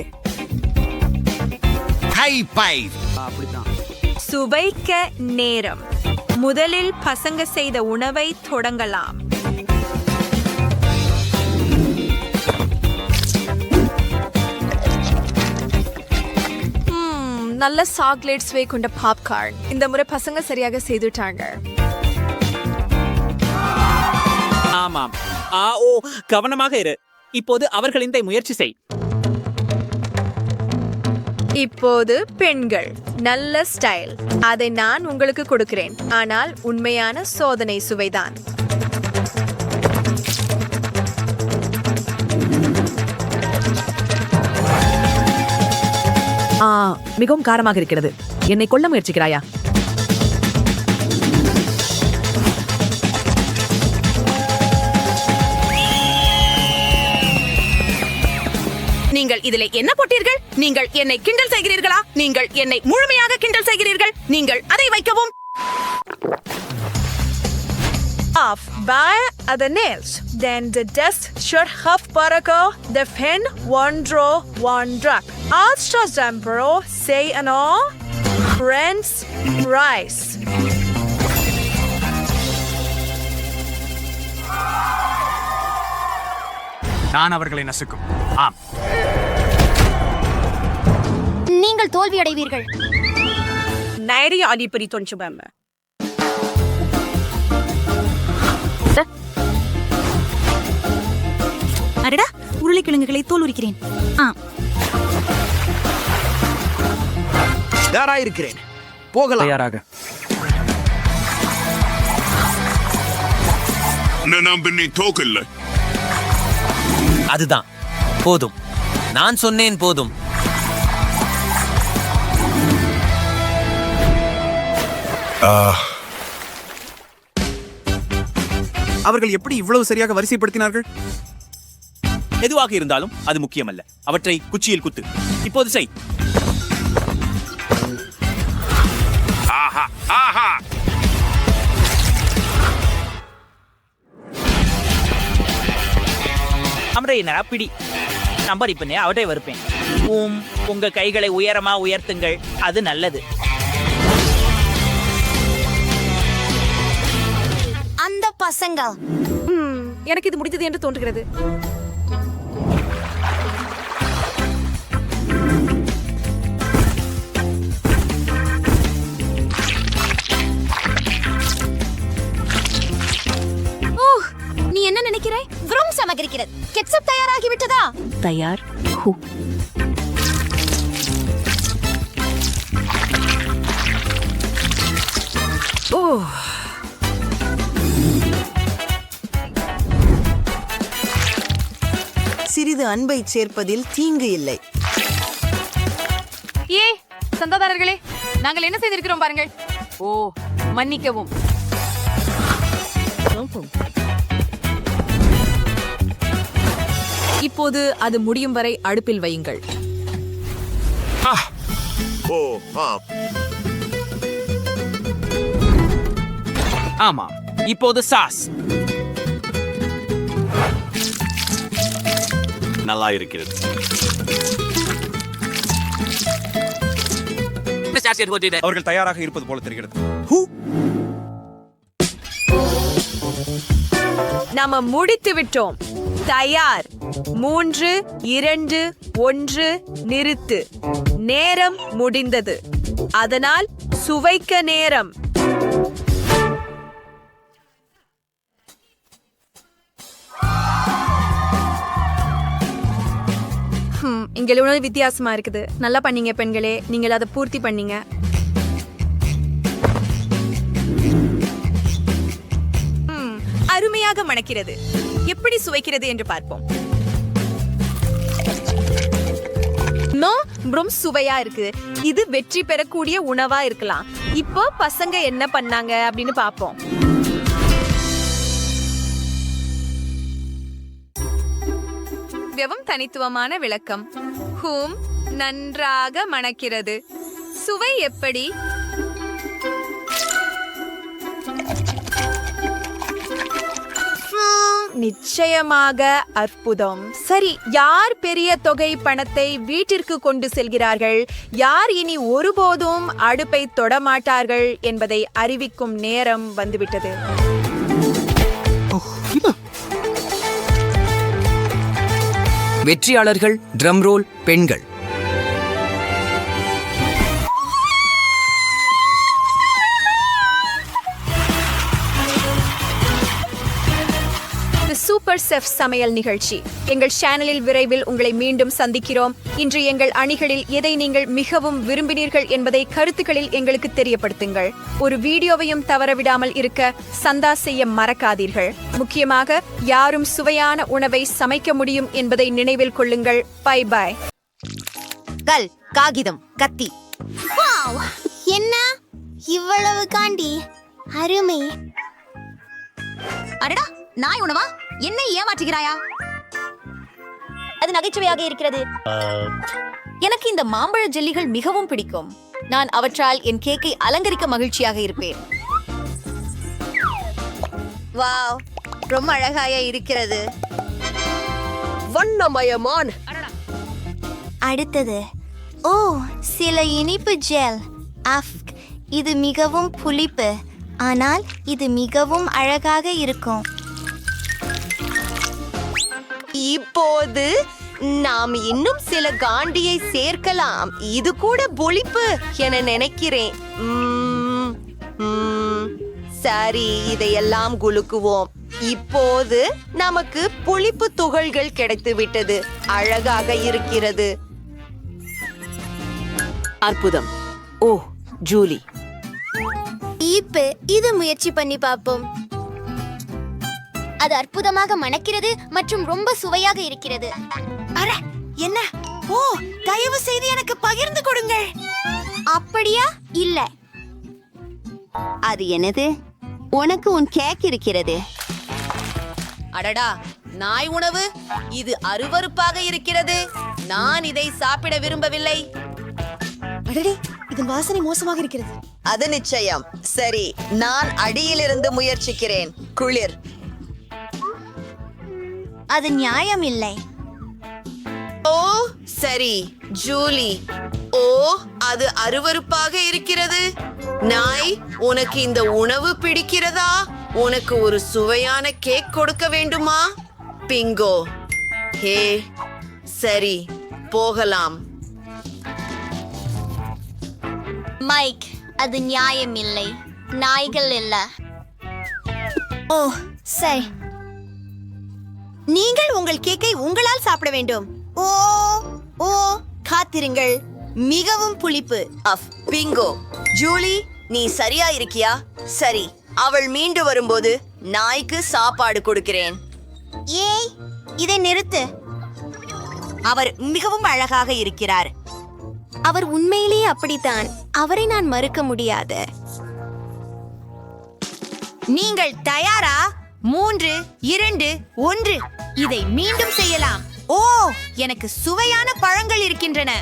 அப்படித்தான். சுவைக்க நேரம். முதலில் பசங்க செய்த உணவை தொடங்கலாம். நல்ல சாக்லேட் ஸ்வே கொண்ட பாப்கார்ன். இந்த முறை பசங்க சரியாக செய்துட்டாங்க. ஆமாம். ஓ, கவனமாக இரு. இப்போது அவர்கள் இந்த முயற்சி செய். இப்போது பெண்கள். நல்ல ஸ்டைல். அதை நான் உங்களுக்கு கொடுக்கிறேன். ஆனால் உண்மையான சோதனை சுவைதான். மிகவும் காரமாக இருக்கிறது. என்னை கொல்ல முயற்சிக்கிறாயா? நீங்கள் இதிலே என்ன போட்டீர்கள்? நீங்கள் என்னை கிண்டல் செய்கிறீர்களா? நீங்கள் என்னை முழுமையாக கிண்டல் செய்கிறீர்கள். நீங்கள் அதை வைக்கவும். Auf bei the nails. Then the dust should have Barako, the fin, one draw, one drop. Alstra Zambro, say and all. Friends, rice. நான் அவர்களை நசுக்கும். ஆம். நீங்கள் தோல்வி அடைவீர்கள். Nairi Adipari Tonchubamba. அடடா, உருளைக்கிழங்குகளை தோல் உரிக்கிறேன். தயாராக இருக்கிறேன். போகலாம். தயாராக. அதுதான் போதும். நான் சொன்னேன் போதும். அவர்கள் எப்படி இவ்வளவு சரியாக வரிசைப்படுத்தினார்கள்? எதுவாக இருந்தாலும் அது முக்கியமல்ல. அவற்றை குச்சியில் குத்து. இப்போது செய். ஆஹா ஆஹா அம்ரையினரா பிடி நம்பர் இப்பனே அவட்டை வருப்பேன். உங்க கைகளை உயரமா உயர்த்துங்கள், அது நல்லது. அந்த பசங்க எனக்கு இது முடிந்தது என்று தோன்றுகிறது. நீ என்ன நினைக்கிறாய்? vroom சமகரிக்கிறது. கெட்சப் தயாராகி விட்டதா? தயார். சிறிது அன்பை சேர்ப்பதில் தீங்கு இல்லை. ஏ சந்தாதாரர்களே, நாங்கள் என்ன செய்திருக்கிறோம் பாருங்கள். ஓ மன்னிக்கவும். இப்போது அது முடியும் வரை அடுப்பில் வையுங்கள். ஆமா, இப்போது சாஸ். நல்லா இருக்கிறது. அவர்கள் தயாராக இருப்பது போல தெரிகிறது. நாம முடித்து விட்டோம். தயார். 3, 2, 1 நிறுத்து. நேரம் முடிந்தது. அதனால் சுவைக்க நேரம். இங்க உணவு வித்தியாசமா இருக்குது. நல்லா பண்ணீங்க பெண்களே, நீங்கள் அதை பூர்த்தி பண்ணீங்க. அருமையாக மணக்கிறது. எப்படி சுவைக்கிறது என்று பார்ப்போம். ரொம்ப சுவையா இருக்கு. இது வெற்றி பெறக்கூடிய உணவா இருக்கலாம். இப்போ பசங்க என்ன பண்ணாங்க அப்படின்னு பார்ப்போம். மிகவும் தனித்துவமான விளக்கம். நன்றாக மணக்கிறது. சுவை எப்படி? நிச்சயமாக அற்புதம். சரி, யார் பெரிய தொகை பணத்தை வீட்டிற்கு கொண்டு செல்கிறார்கள், யார் இனி ஒருபோதும் அடுப்பை தொடமாட்டார்கள் என்பதை அறிவிக்கும் நேரம் வந்துவிட்டது. வெற்றியாளர்கள் ட்ரம் ரோல் பெண்கள். சூப்பர் செஃப் சமையல் நிகழ்ச்சி எங்கள் சேனலில் விரைவில் உங்களை மீண்டும் சந்திக்கிறோம். இன்று எங்கள் அணிகளில் எதை நீங்கள் மிகவும் விரும்பினீர்கள் என்பதை கருத்துக்களில் எங்களுக்கு தெரியப்படுத்துங்கள். ஒரு வீடியோவையும் தவறவிடாமல் இருக்க சந்தா செய்ய மறக்காதீர்கள். முக்கியமாக யாரும் சுவையான உணவை சமைக்க முடியும் என்பதை நினைவில் கொள்ளுங்கள். Bye bye. கல், காகிதம், கத்தி. என்ன இவ்வளவு காண்டி அருமை. அடடா, நாய் உணவா? என்னை ஏமாற்றுகிறாயா? அது நகைச்சுவையாக இருக்கிறது. எனக்கு இந்த மாம்பழ ஜெல்லிகள் மிகவும் பிடிக்கும். நான் அவற்றால் என் கேக்கை அலங்கரிக்க மகிழ்ச்சியாக இருப்பேன். வாவ், ரொம்ப அழகாக இருக்கிறது. வண்ணமயமான. அடுத்தது, ஓ, சில இனிப்பு ஜெல். இது மிகவும் புளிப்பு, ஆனால் இது மிகவும் அழகாக இருக்கும். இப்போது நாம் இன்னும் சில காண்டியை சேர்க்கலாம். இது கூட புளிப்பு என நினைக்கிறேன். சரி, இதையெல்லாம் குலுக்குவோம். இப்போது நமக்கு புளிப்பு துகள்கள் கிடைத்து விட்டது. அழகாக இருக்கிறது. அற்புதம். ஓ, ஜூலி. இது முயற்சி பண்ணி பார்ப்போம். அது அற்புதமாக மணக்கிறது மற்றும் ரொம்ப சுவையாக இருக்கிறது. அட என்ன? ஓ, தயவு செய்து எனக்கு பகிர்ந்து கொடுங்கள். அப்படியா? இல்ல. அது என்னது? உனக்கு உன் கேக் இருக்கிறது. அடடா, நாய் உணவு. இது அருவருப்பாக இருக்கிறது. நான் இதை சாப்பிட விரும்பவில்லை. அடடே, இதன் வாசனை மோசமாக இருக்கிறது. அது நிச்சயம். சரி, நான் அடியிலிருந்து முயற்சிக்கிறேன். குளிர். அது நியாயம் இல்லை. ஓ சரி, ஜூலி. ஓ, அது அருவருப்பாக இருக்கிறது. நாய், உனக்கு இந்த உணவு பிடிக்கிறதா? உனக்கு ஒரு சுவையான கேக் கொடுக்க வேண்டுமா? பிங்கோ. ஹே, சரி, போகலாம். மைக், அது நியாயம் இல்லை. நாய்கள் இல்ல. ஓ சரி, நீங்கள் உங்கள் கேக்கை உங்களால் சாப்பிட வேண்டும். ஓ ஓ, காத்திருங்கள். மிகவும் புளிப்பு. பிங்கோ. ஜூலி, நீ சரியா இருக்கியா? சரி, அவள் மீண்டு வரும்போது நாய்க்கு சாப்பாடு கொடுக்கிறேன். ஏய், இதை நிறுத்து. அவர் மிகவும் அழகாக இருக்கிறார். அவர் உண்மையிலேயே அப்படித்தான். அவரை நான் மறுக்க முடியாது. நீங்கள் தயாரா? 3, 2, 1. இதை மீண்டும் செய்யலாம். ஓ, எனக்கு சுவையான பழங்கள் இருக்கின்றன.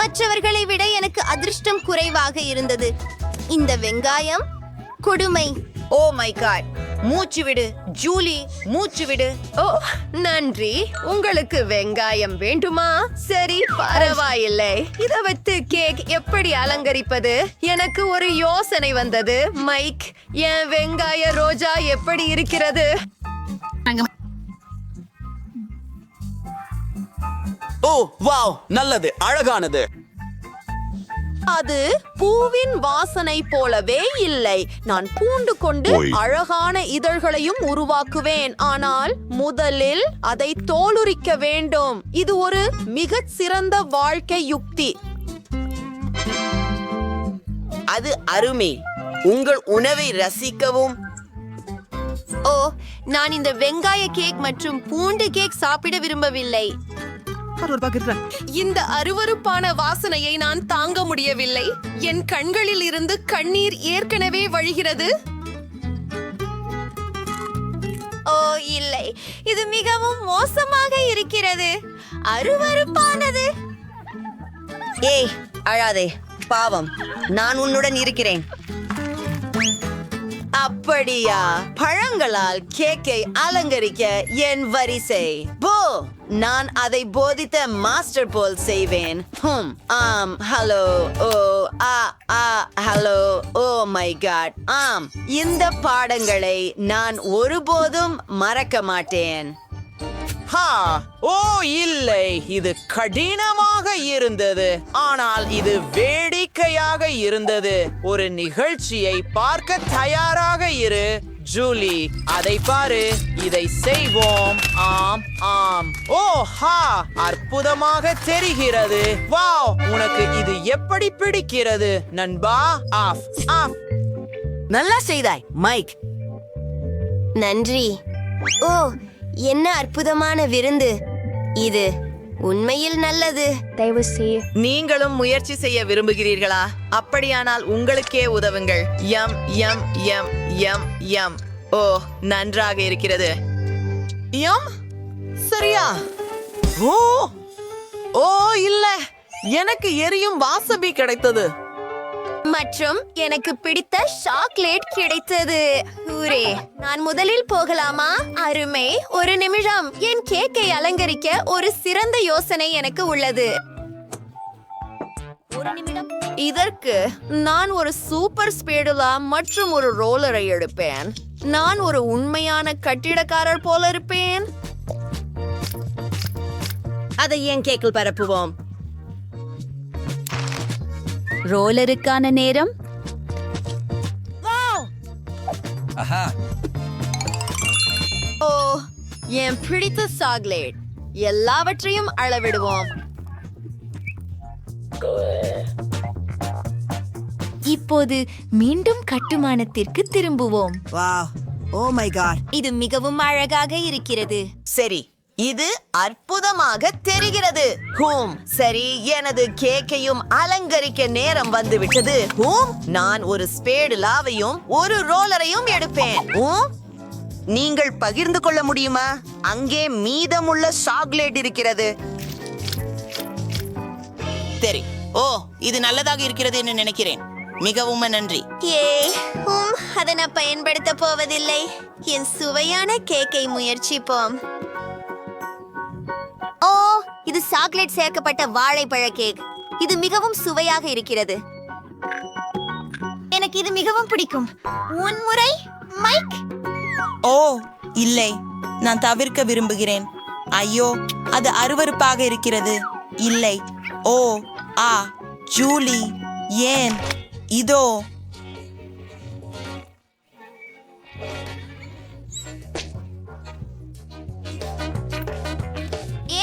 மற்றவர்களை விட எனக்கு அதிர்ஷ்டம் குறைவாக இருந்தது. இந்த வெங்காயம் கொடுமை. Oh my god. மூச்சு விடு ஜூலி, மூச்சு விடு. ஓ நன்றி. உங்களுக்கு வெங்காயம் வேண்டுமா? சரி, பரவாயில்லை. இதை வைத்து கேக் எப்படி அலங்கரிப்பது? எனக்கு ஒரு யோசனை வந்தது. மைக், என் வெங்காய ரோஜா எப்படி இருக்கிறது? ஓ வாவ், நல்லது, அழகானது. அது பூவின் வாசனை போலவே இல்லை. நான் பூண்டு கொண்டு அழகான இதழ்களையும் உருவாக்குவேன். ஆனால் முதலில் அதை தோலுரிக்க வேண்டும். இது ஒரு மிகச் சிறந்த வாழ்க்கை யுக்தி. அது அருமை. உங்கள் உணவை ரசிக்கவும். ஓ, நான் இந்த வெங்காய கேக் மற்றும் பூண்டு கேக் சாப்பிட விரும்பவில்லை. இந்த அருவருப்பான வாசனையை நான் தாங்க முடியவில்லை. என் கண்களில் இருந்து கண்ணீர் ஏற்கனவே வழிகிறது. ஓ இல்லை, இது மிகவும் மோசமாக இருக்கிறது. அருவருப்பானது. ஏய், அழாதே, பாவம். நான் உன்னுடன் இருக்கிறேன். அப்படியா? பழங்களால் கேக்கை அலங்கரிக்க என் வரிசை. போ, நான் அதை போதித்த மாஸ்டர் போல் செய்வேன். ஆம், hello. Oh hello. Oh my god. ஆம், இந்த பாடங்களை நான் ஒருபோதும் மறக்க மாட்டேன். ஓ இல்லை, இது கடினமாக இருந்தது. ஆனால் இது வேடிக்கையாக இருந்தது. ஒரு நிகழ்ச்சியை பார்க்க தயாராக இரு. ஜூலி, அதை பாரு. இதை செய்வோம். ஆம் ஆம். ஓ ஹா, அற்புதமாக தெரிகிறது. வாவ், உனக்கு இது எப்படி பிடிக்கிறது நண்பா? Off off. நல்லா செய்தாய் மைக். நன்றி. ஓ, என்ன அற்புதமான விருந்து. இது உண்மையில் நல்லது. தயவு செய்ய நீங்களும் முயற்சி செய்ய விரும்புகிறீர்களா? அப்படியானால் உங்களுக்கே உதவுங்கள். யம் யம் யம் யம் யம். ஓ, நன்றாக இருக்கிறது. யம், சரியா? ஓ ஓ இல்ல, எனக்கு எரியும் வாசபி கிடைத்தது. மற்றும் எனக்கு பிடித்த சாக்லேட் கிடைத்தது. ஊரே, நான் முதலில் போகலாமா? அருமை. ஒரு நிமிஷம். என் கேக்கை அலங்கரிக்க ஒரு சிறந்த யோசனை எனக்கு உள்ளது. ஒரு நிமிடம். இதற்கு நான் ஒரு சூப்பர் ஸ்பேடுலா மற்றும் ஒரு ரோலரை எடுப்பேன். நான் ஒரு உண்மையான கட்டிடக்காரர் போல இருப்பேன். அதை என் கேக்கில் பரப்புவோம். ரோலருக்கான நேரம். ஓ, என் பிடித்த சாக்லேட். எல்லாவற்றையும் அளவிடுவோம். இப்போது மீண்டும் கட்டுமானத்திற்கு திரும்புவோம். Wow, oh my god. இது மிகவும் அழகாக இருக்கிறது. சரி, இது அற்புதமாக தெரிகிறது. சரி, எனது கேக்கையும் அலங்கரிக்க நேரம் வந்துவிட்டது. நான் ஒரு ஸ்பேடு லாவையும் ஒரு ரோலரையும் எடுப்பேன். நீங்கள் பகிர்ந்து கொள்ள முடியுமா? அங்கே மீதமுள்ள சாக்லேட் இருக்கிறது. சரி. ஓ, இது நல்லதாக இருக்கிறது என்று நினைக்கிறேன். மிகவும் நன்றி. அதை நான் பயன்படுத்த போவதில்லை. என் சுவையான கேக்கை முயற்சிப்போம். ஓ, இது சாக்லேட் சேர்க்கப்பட்ட வாழைப்பழ கேக். இது மிகவும் சுவையாக இருக்கிறது. எனக்கு இது மிகவும் பிடிக்கும். முறை மைக். ஓ இல்லை, நான் தவிர்க்க விரும்புகிறேன். ஐயோ, அது அருவருப்பாக இருக்கிறது. இல்லை. ஓ ஜூலி, ஏன்? இதோ.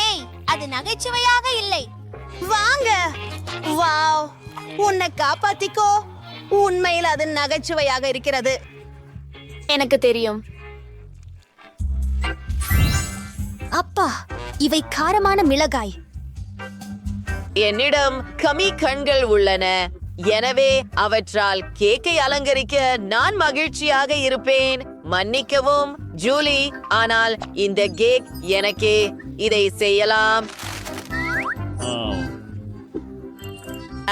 ஏய், அது நகைச்சுவையாக இல்லை. வாங்க. வாவ், உன்னை காப்பாத்திக்கோ. உண்மையில் அது நகைச்சுவையாக இருக்கிறது. எனக்கு தெரியும். அப்பா, இவை காரமான மிளகாய். என்னிடம் கமி கண்கள் உள்ளன, எனவே அவற்றால் கேக்கை அலங்கரிக்க நான் மகிழ்ச்சியாக இருப்பேன். மன்னிக்கவும் ஜூலி, ஆனால் இந்த கேக் எனக்கே. இதை செய்யலாம்.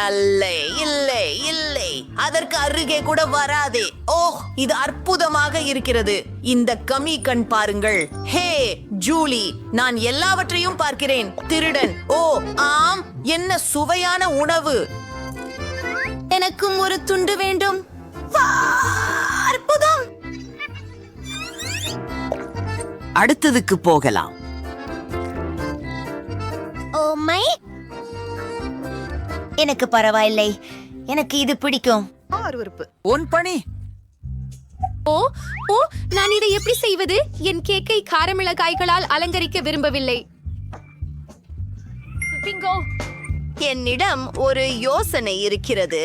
இல்லை இல்லை இல்லை, அதற்கு அருகே கூட வராதே. ஓ, இது அற்புதமாக இருக்கிறது. இந்த கமி கண் பாருங்கள். ஹே ஜூலி, நான் எல்லாவற்றையும் பார்க்கிறேன். திருடன். ஓ ஆம், என்ன சுவையான உணவு. எனக்கும் ஒரு துண்டு வேண்டும். அற்புதம். அடுத்ததுக்கு போகலாம். ஓ மை, எனக்கு பரவாயில்லை. எனக்கு இது பிடிக்கும். உன் பணி. ஓ ஓ நான் இதை எப்படி செய்வது? என் கேக்கை காரமிளகாய்களால் அலங்கரிக்க விரும்பவில்லை. பிங்கோ. என்னிடம் ஒரு யோசனை இருக்கிறது.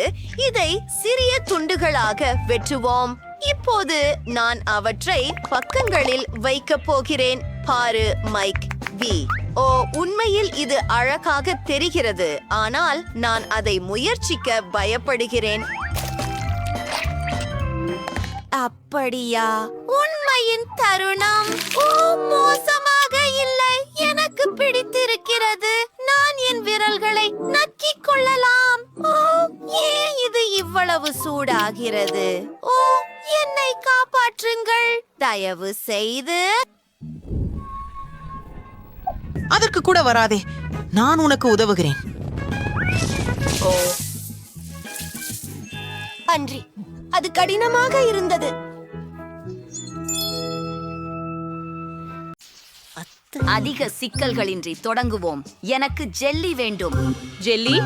இதை சிறிய துண்டுகளாக வெட்டுவோம். இப்போது நான் அவற்றை பக்கங்களில் வைக்கப் போகிறேன். பாரு மைக் வி. ஓ, உண்மையில் இது அழகாக தெரிகிறது, ஆனால் நான் அதை முயற்சிக்க பயப்படுகிறேன். அப்படியா? உண்மையின் தருணம். ஓ, மோசமாக இல்லை. எனக்கு பிடித்திருக்கிறது. நான் என் விரல்களை நக்கிக் கொள்ளலாம். ஓ, ஏன் இது இவ்வளவு சூடாகிறது? ஓ, என்னை காப்பாற்றுங்கள் தயவு செய்து. அதற்கு கூட வராதே. நான் உனக்கு உதவுகிறேன். அன்றி, அது கடினமாக இருந்தது. அதிக சிக்கல்களின்றி தொடங்குவோம். எனக்கு ஜெல்லி வேண்டும். ஜெல்லி,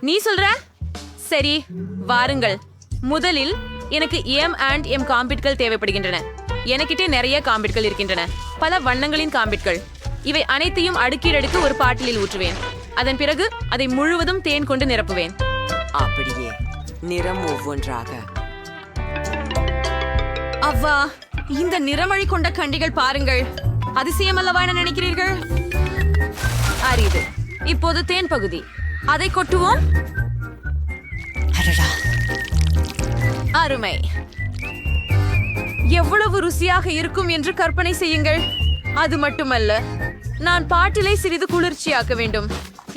நீ சொல்ற? சரி, வாருங்கள். முதலில் எனக்கு M&M காம்பிட்கள் தேவைப்படுகின்றன. எனக்கிட்டே நிறைய காம்பிட்கள் இருக்கின்றன, பல வண்ணங்களின் காம்பிட்கள். இவை அனைத்தையும் அடுக்கீடடுக்கு ஒரு பாட்டிலில் ஊற்றுவேன். அதன் பிறகு அதை முழுவதும் தேன் கொண்டு நிரப்புவேன். அப்படியே நிறம் ஒவ்வொன்றாக. அவ்வா, இந்த நிறமழி கொண்ட கண்டிகள் பாருங்கள். அதிசயமல்லவா என நினைக்கிறீர்கள்? அரிது. இப்போது தேன் பகுதி, அதை கொட்டுவோம். அருமை. எவ்வளவு ருசியாக இருக்கும் என்று கற்பனை செய்யுங்கள். அது மட்டுமல்ல, நான் பாட்டிலை சிறிது குளிர்ச்சியாக்க வேண்டும்.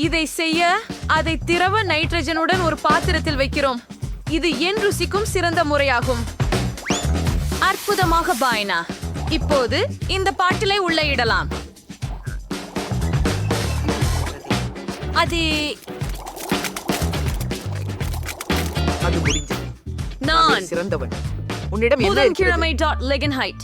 இதை செய்ய அதை திரவ நைட்ரஜனுடன் ஒரு பாத்திரத்தில் வைக்கிறோம். இது என் ருசிக்கும் சிறந்த முறையாகும். அற்புதமாக பாய்னா. இப்போது இந்த பாட்டிலை உள்ள இடலாம். அது முடிஞ்சது. நான் சிறந்தவன். உன்னிடம் என்ன புதன்கிழமை .legenheit.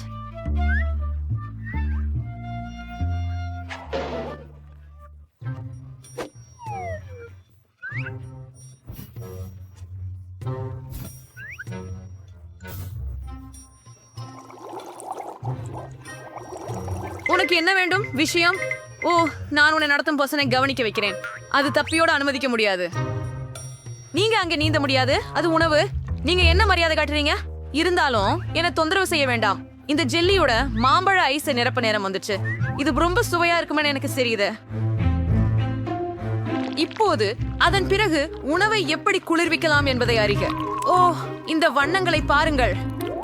உனக்கு என்ன வேண்டும்? விஷயம்? ஓ, நான் உன்னை நடத்தும் பர்சனை கவனிக்க வைக்கிறேன். அது தப்பியோட அனுமதிக்க முடியாது. நீங்க அங்க நீந்த முடியாது. அது உணவு. நீங்க என்ன மரியாதை காட்டுறீங்க? இருந்தாலும் என்ன தொந்தரவு செய்ய வேண்டாம். இந்த ஜெல்லியோட மாம்பழ ஐஸை நிரப்ப நேரம் வந்துச்சு. இது ரொம்ப சுவையா இருக்குமென்னு எனக்கு தெரியுது. இப்போது அதன் பிறகு உணவை எப்படி குளிர்விக்கலாம் என்பதை அறிக. ஓ, இந்த வண்ணங்களை பாருங்கள்.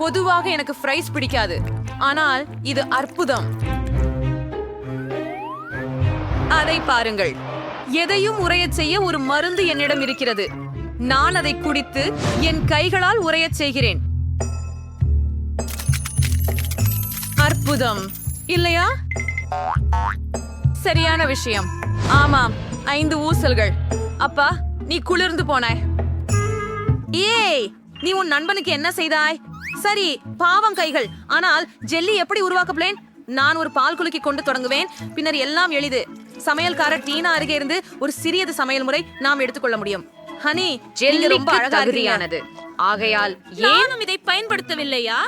பொதுவாக எனக்கு ஃப்ரைஸ் பிடிக்காது, ஆனால் இது அற்புதம். அதை பாருங்கள். எதையும் உறையச் செய்ய ஒரு மருந்து என்னிடம் இருக்கிறது. நான் அதை குடித்து என் கைகளால் உறையச் செய்கிறேன். அற்புதம் இல்லையா? சரியான விஷயம். ஆமாம், 5 ஊசல்கள். அப்பா, நீ குளிர்ந்து போனாய். ஏய், நீ உன் நண்பனுக்கு என்ன செய்தாய்? சரி, பாவம் கைகள். ஆனால் ஜெல்லி எப்படி உருவாக்கப்பலேன்? நான் ஒரு பால் குலுக்கி கொண்டு தொடங்குவேன். பின்னர் எல்லாம் எளிது. சமையல்காரர் டீனா அருகே இருந்து ஒரு சிறியது சமையல் முறை நாம் எடுத்துக்கொள்ள முடியும். ஹனி, ஜெல்லி ரொம்ப அழகானது. ஆகையால் ஏனும் இதை பயன்படுத்தவில்லையா?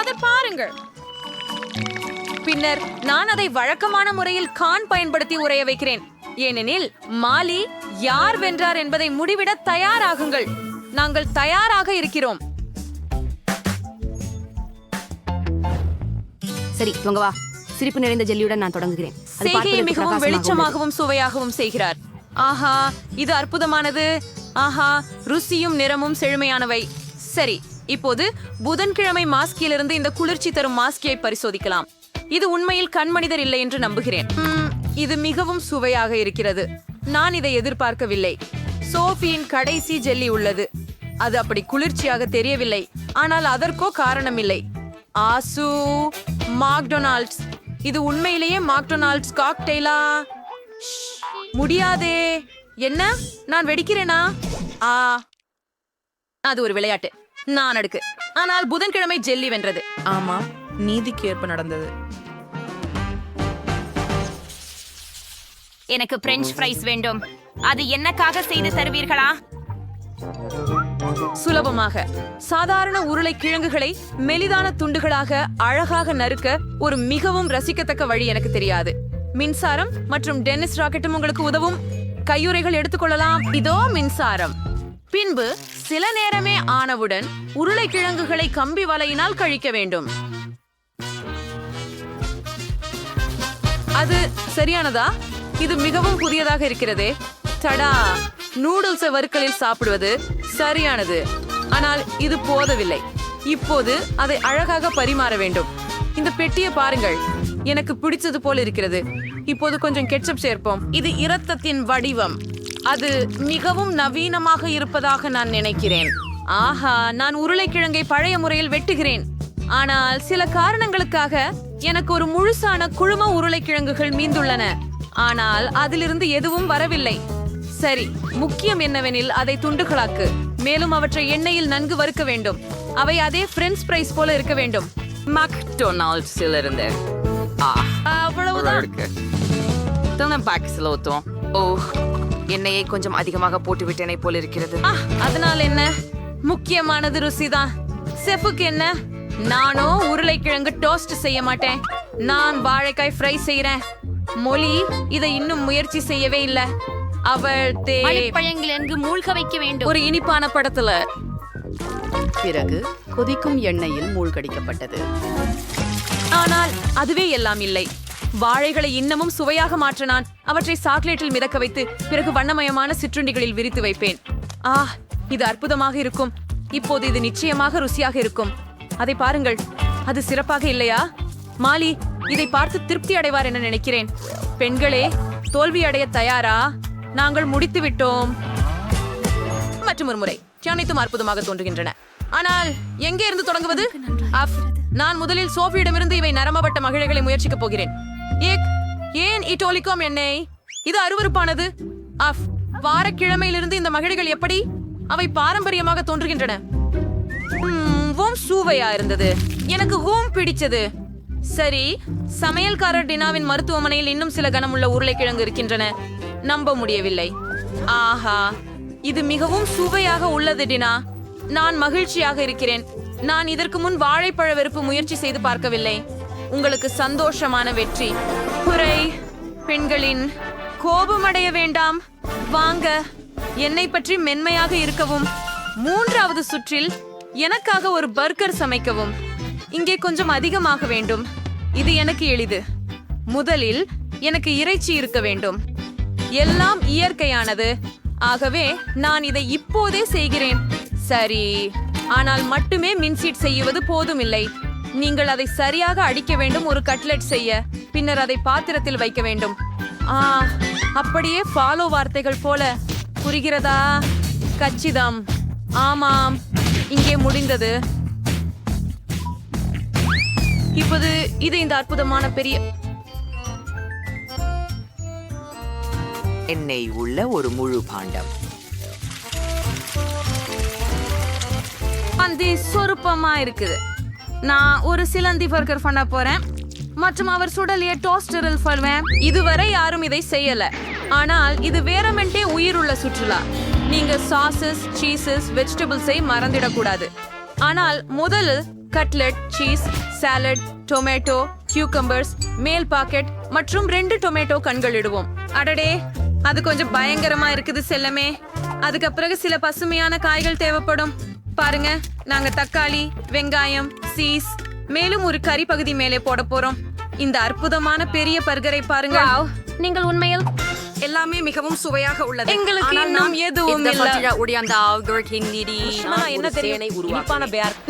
அதை பாருங்கள். பின்னர் நான் அதை வழக்கமான முறையில் கான் பயன்படுத்தி உறைய வைக்கிறேன். ஏனெனில் மாலி யார் வென்றார் என்பதை முடிவிட தயாராகுங்கள். நாங்கள் தயாராக இருக்கிறோம். சரி, இவங்க வா. சிரிப்பு நிறைந்த ஜெல்லியுடன் நான் தொடங்குகிறேன். செய்கையை மிகவும் வெளிச்சமாகவும் சுவையாகவும் செய்கிறார். ஆஹா, இது அற்புதமானது. ஆஹா, ருசியும் நிறமும் செழுமையானவை. சரி, இப்போது புதன்கிழமை மாஸ்கியிலிருந்து இந்த குளிர்ச்சி தரும் மாஸ்கியை பரிசோதிக்கலாம். இது உண்மையில் கண்மனிதர் இல்லை என்று நம்புகிறேன். இது மிகவும் சுவையாக இருக்கிறது. நான் இதை எதிர்பார்க்கவில்லை. சோஃபியின் கடைசி ஜெல்லி உள்ளது. அது அப்படி குளிர்ச்சியாக தெரியவில்லை, ஆனால் அதற்கோ காரணம் இல்லை. ஆசு, மாக்டொனால்ட்ஸ். இது உண்மையிலேயே மாக்டொனால்ட்ஸ் காக்டெயிலா? முடியாதே. என்ன, நான் வெடிக்கிறேனா? அது ஒரு விளையாட்டு. நான் அடுக்கு. ஆனால் புதன்கிழமை ஜெல்லி வென்றது. ஆமா, நீதிக்கு ஏற்ப நடந்தது. எனக்கு பிரெஞ்ச் ஃப்ரைஸ் வேண்டும். அது என்னக்காக செய்து தருவீர்களா? சுலபமாக சாதாரண உருளை கிழங்குகளை மெலிதான துண்டுகளாக அழகாக நறுக்க ஒரு மிகவும் ரசிக்கத்தக்க வழி எனக்கு தெரியாது. மின்சாரம் மற்றும் டென்னிஸ் ராக்கெட்டும் உங்களுக்கு உதவும். கையுறைகள் எடுத்துக்கொள்ளலாம். இதோ மின்சாரம். பின்பு சில நேரமே ஆனவுடன் உருளைக்கிழங்குகளை கம்பி வலையினால் கழிக்க வேண்டும். அது சரியானதா? இது மிகவும் புதியதாக இருக்கிறதே. தடா, நூடுல்ஸை வறுக்கலில் சாப்பிடுவது சரியானது. ஆனால் இது போதவில்லை. இப்போது அதை அழகாக பரிமாற வேண்டும். இந்த பெட்டியை பாருங்கள், எனக்கு பிடிச்சது போல இருக்கிறது. இப்போது கொஞ்சம் கெட்சப் சேர்ப்போம். இது இரத்தத்தின் வடிவம். அது மிகவும் நவீனமாக இருப்பதாக நான் நினைக்கிறேன். ஆஹா, நான் உருளைக்கிழங்கை பழைய முறையில் வெட்டுகிறேன். ஆனால் சில காரணங்களுக்காக எனக்கு ஒரு முழுசான குழும உருளைக்கிழங்குகள் மீந்துள்ளன. ஆனால் அதிலிருந்து எதுவும் வரவில்லை. சரி, முக்கியம் என்னவெனில் அதை துண்டுகளாக்கு. மேலும் அவற்றை எண்ணெயில் நன்கு வறுக்க வேண்டும். அவை அதே பிரெஞ்ச் ஃப்ரைஸ் போல இருக்க வேண்டும். மக்டொனால்ட்ஸில் இருந்து அவ்வளவுதான். ஓ, எண்ணெயை கொஞ்சம் அதிகமாக போட்டு விட்டேனை போல இருக்கிறது. அதனால் என்ன? முக்கியமானது ருசிதான். செஃப்புக்கு என்ன? நானோ உருளைக்கிழங்கு டோஸ்ட் செய்ய மாட்டேன். நான் வாழைக்காய் ஃப்ரை செய்யறேன். மொழி இதை இன்னும் முயற்சி செய்யவே இல்லை. அவள் பழங்கிழங்கு மூழ்க வைக்க வேண்டும். ஒரு இனிப்பான படத்துல. பிறகு கொதிக்கும் எண்ணெயில் மூழ்கடிக்கப்பட்டது. ஆனால் அதுவே எல்லாம் இல்லை. வாழைகளை இன்னமும் சுவையாக மாற்ற நான் அவற்றை சாக்லேட்டில் மிதக்க வைத்து பிறகு வண்ணமயமான சிற்றுண்டிகளில் விரித்து வைப்பேன். இது அற்புதமாக இருக்கும். இப்போது இது நிச்சயமாக ருசியாக இருக்கும். அதை பாருங்கள், அது சிறப்பாக இல்லையா? மாலி இதை பார்த்து திருப்தி அடைவார் என நினைக்கிறேன். பெண்களே, தோல்வி அடைய தயாரா? நாங்கள் முடித்து விட்டோம். மற்றும் ஒரு முறை அனைத்தும் அற்புதமாக தோன்றுகின்றன. ஆனால் எங்கே இருந்து தொடங்குவது? நான் முதலில் சோஃபியிடமிருந்து இவை நரம்பப்பட்ட மகிழைகளை முயற்சிக்கப் போகிறேன். ஏன் இட்டோலிக்கும் எண்ணெய்? இது அருவருப்பானது. வாரக்கிழமையிலிருந்து இந்த மகிழைகள் எப்படி? அவை பாரம்பரியமாக தோன்றுகின்றன. சுவையா இருந்தது. எனக்கு பிடிச்சது. சரி, சமையல்காரர் டினாவின் மருத்துவமனையில் இன்னும் சில கனமுள்ள உருளைக்கிழங்கு இருக்கின்றன. நம்ப முடியவில்லை. ஆஹா, இது மிகவும் சுவையாக உள்ளது டினா. நான் மகிழ்ச்சியாக இருக்கிறேன். நான் இதற்கு முன் வாழைப்பழ வெறுப்பு முயற்சி செய்து பார்க்கவில்லை. உங்களுக்கு சந்தோஷமான வெற்றி. குறை பெண்களின் கோபமடைய வேண்டாம். வாங்க, என்னை பற்றி மென்மையாக இருக்கவும். 3வது சுற்றில் எனக்காக ஒரு பர்கர் சமைக்கவும். இங்கே கொஞ்சம் அதிகமாக வேண்டும். இது எனக்கு எளிது. முதலில் எனக்கு இறைச்சி இருக்க வேண்டும். எல்லாம் இயற்கையானது. ஆகவே நான் இதை இப்போதே செய்கிறேன். சரி, ஆனால் மட்டுமே மின்சீட் செய்வது போதுமில்லை. நீங்கள் அதை சரியாக அடிக்க வேண்டும் ஒரு கட்லெட் செய்ய. பின்னர் அதை பாத்திரத்தில் வைக்க வேண்டும். அப்படியே ஃபாலோ வார்த்தைகள் போல. புரிகிறதா? கச்சிதம். ஆமாம், இங்கே முடிந்தது. இப்போது இது இந்த அற்புதமான பெரிய எண்ணெய் உள்ள ஒரு முழு பாண்டம். அந்த சொருப்பமா இருக்குது. நான் ஒரு சிலந்தி பர்கர் பண்ண போறேன் மற்றும் அவர் சுடலிய டோஸ்டரில் சொல்வேன். இதுவரை யாரும் இதை செய்யல, ஆனால் இது வேறமென்டே உயிருள்ள சுற்றுலா. நீங்க சாசஸ், சீசஸ், வெஜிடபிள்ஸை மறந்திடக்கூடாது. ஆனால் முதலில் கட்லெட், சீஸ், சாலட், டொமேட்டோ, கியூக்கம்பர்ஸ், மேல் பாக்கெட் மற்றும் 2 டொமேட்டோ கண்கள் இடுவோம். அடடே, அது கொஞ்சம் பயங்கரமா இருக்குது செல்லமே. அதுக்கு பிறகு சில பசுமையான காய்கள் தேவைப்படும். பாருங்க, நாங்க தக்காளி, வெங்காயம், சீஸ், மேலும் ஒரு கறி பகுதி மேலே போட போறோம். இந்த அற்புதமான பெரிய பர்கரை பாருங்க. நீங்கள் உண்மையில் எல்லாமே மிகவும் சுவையாக உள்ளது. எங்களுக்கு ஆனால் இன்னும் நாம் எதுவும் இல்லை.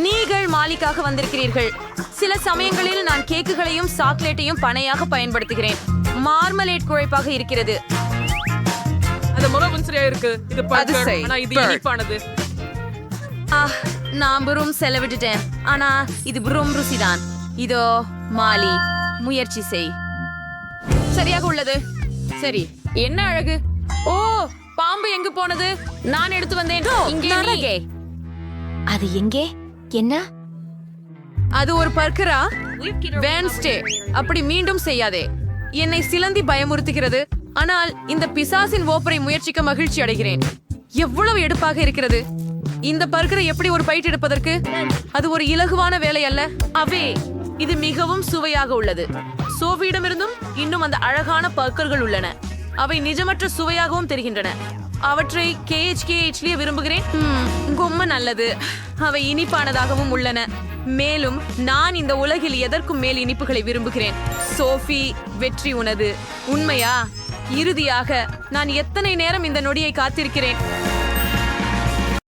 நீங்கள் மாலிக்காக வந்திருக்கிறீர்கள். சில சமயங்களில் நான் கேக்குகளையும் சாக்லேட்டையும் பனையாக பயன்படுத்துகிறேன். மார்மலேட் குழைப்பாக இருக்கிறது. அது முறவும் சரியா இருக்கு. இது அது சரி. ஆனா இது இனிப்பானது. நான் புரும் செலவிட்டுட்டேன். ஆனா இது புரும் ருசிதான். இதோ மாலி, முயற்சி செய். சரியாக உள்ளது. சரி, என்ன அழகு. ஓ, பாம்பு எங்கு போனது? நான் எடுத்து வந்தேன். இங்கே. அது எங்கே? என்ன? அது ஒரு பர்கரா? வென்ஸ்டே, அப்படி மீண்டும் செய்யாதே. என்னை சிலந்தி பயமுறுத்துகிறது. ஆனால் இந்த பிசாசின் ஓப்பரை முயற்சிக்க மகிழ்ச்சி அடைகிறேன். எவ்வளவு எடுப்பாக இருக்கிறது. இந்த பர்கரை எப்படி ஒரு பைட் எடுப்பதற்கு? அது ஒரு இலகுவான வேலை அல்ல. அவே, இது மிகவும் சுவையாக உள்ளது. சோஃபியிடமிருந்தும் இன்னும் அந்த அழகான பர்கர்கள் உள்ளன. அவை நிஜமற்ற சுவையாகவும் தெரிகின்றன. அவற்றை KHKHலயே விரும்புகிறேன். ரொம்ப நல்லது. அவை இனிப்பானதாகவும் உள்ளன. மேலும் நான் இந்த உலகில் எதற்கும் மேல் இனிப்புகளை விரும்புகிறேன். சோஃபி, வெற்றி உனது. உண்மையா? இறுதியாக நான் எத்தனை நேரம் இந்த நொடியை காத்திருக்கிறேன்.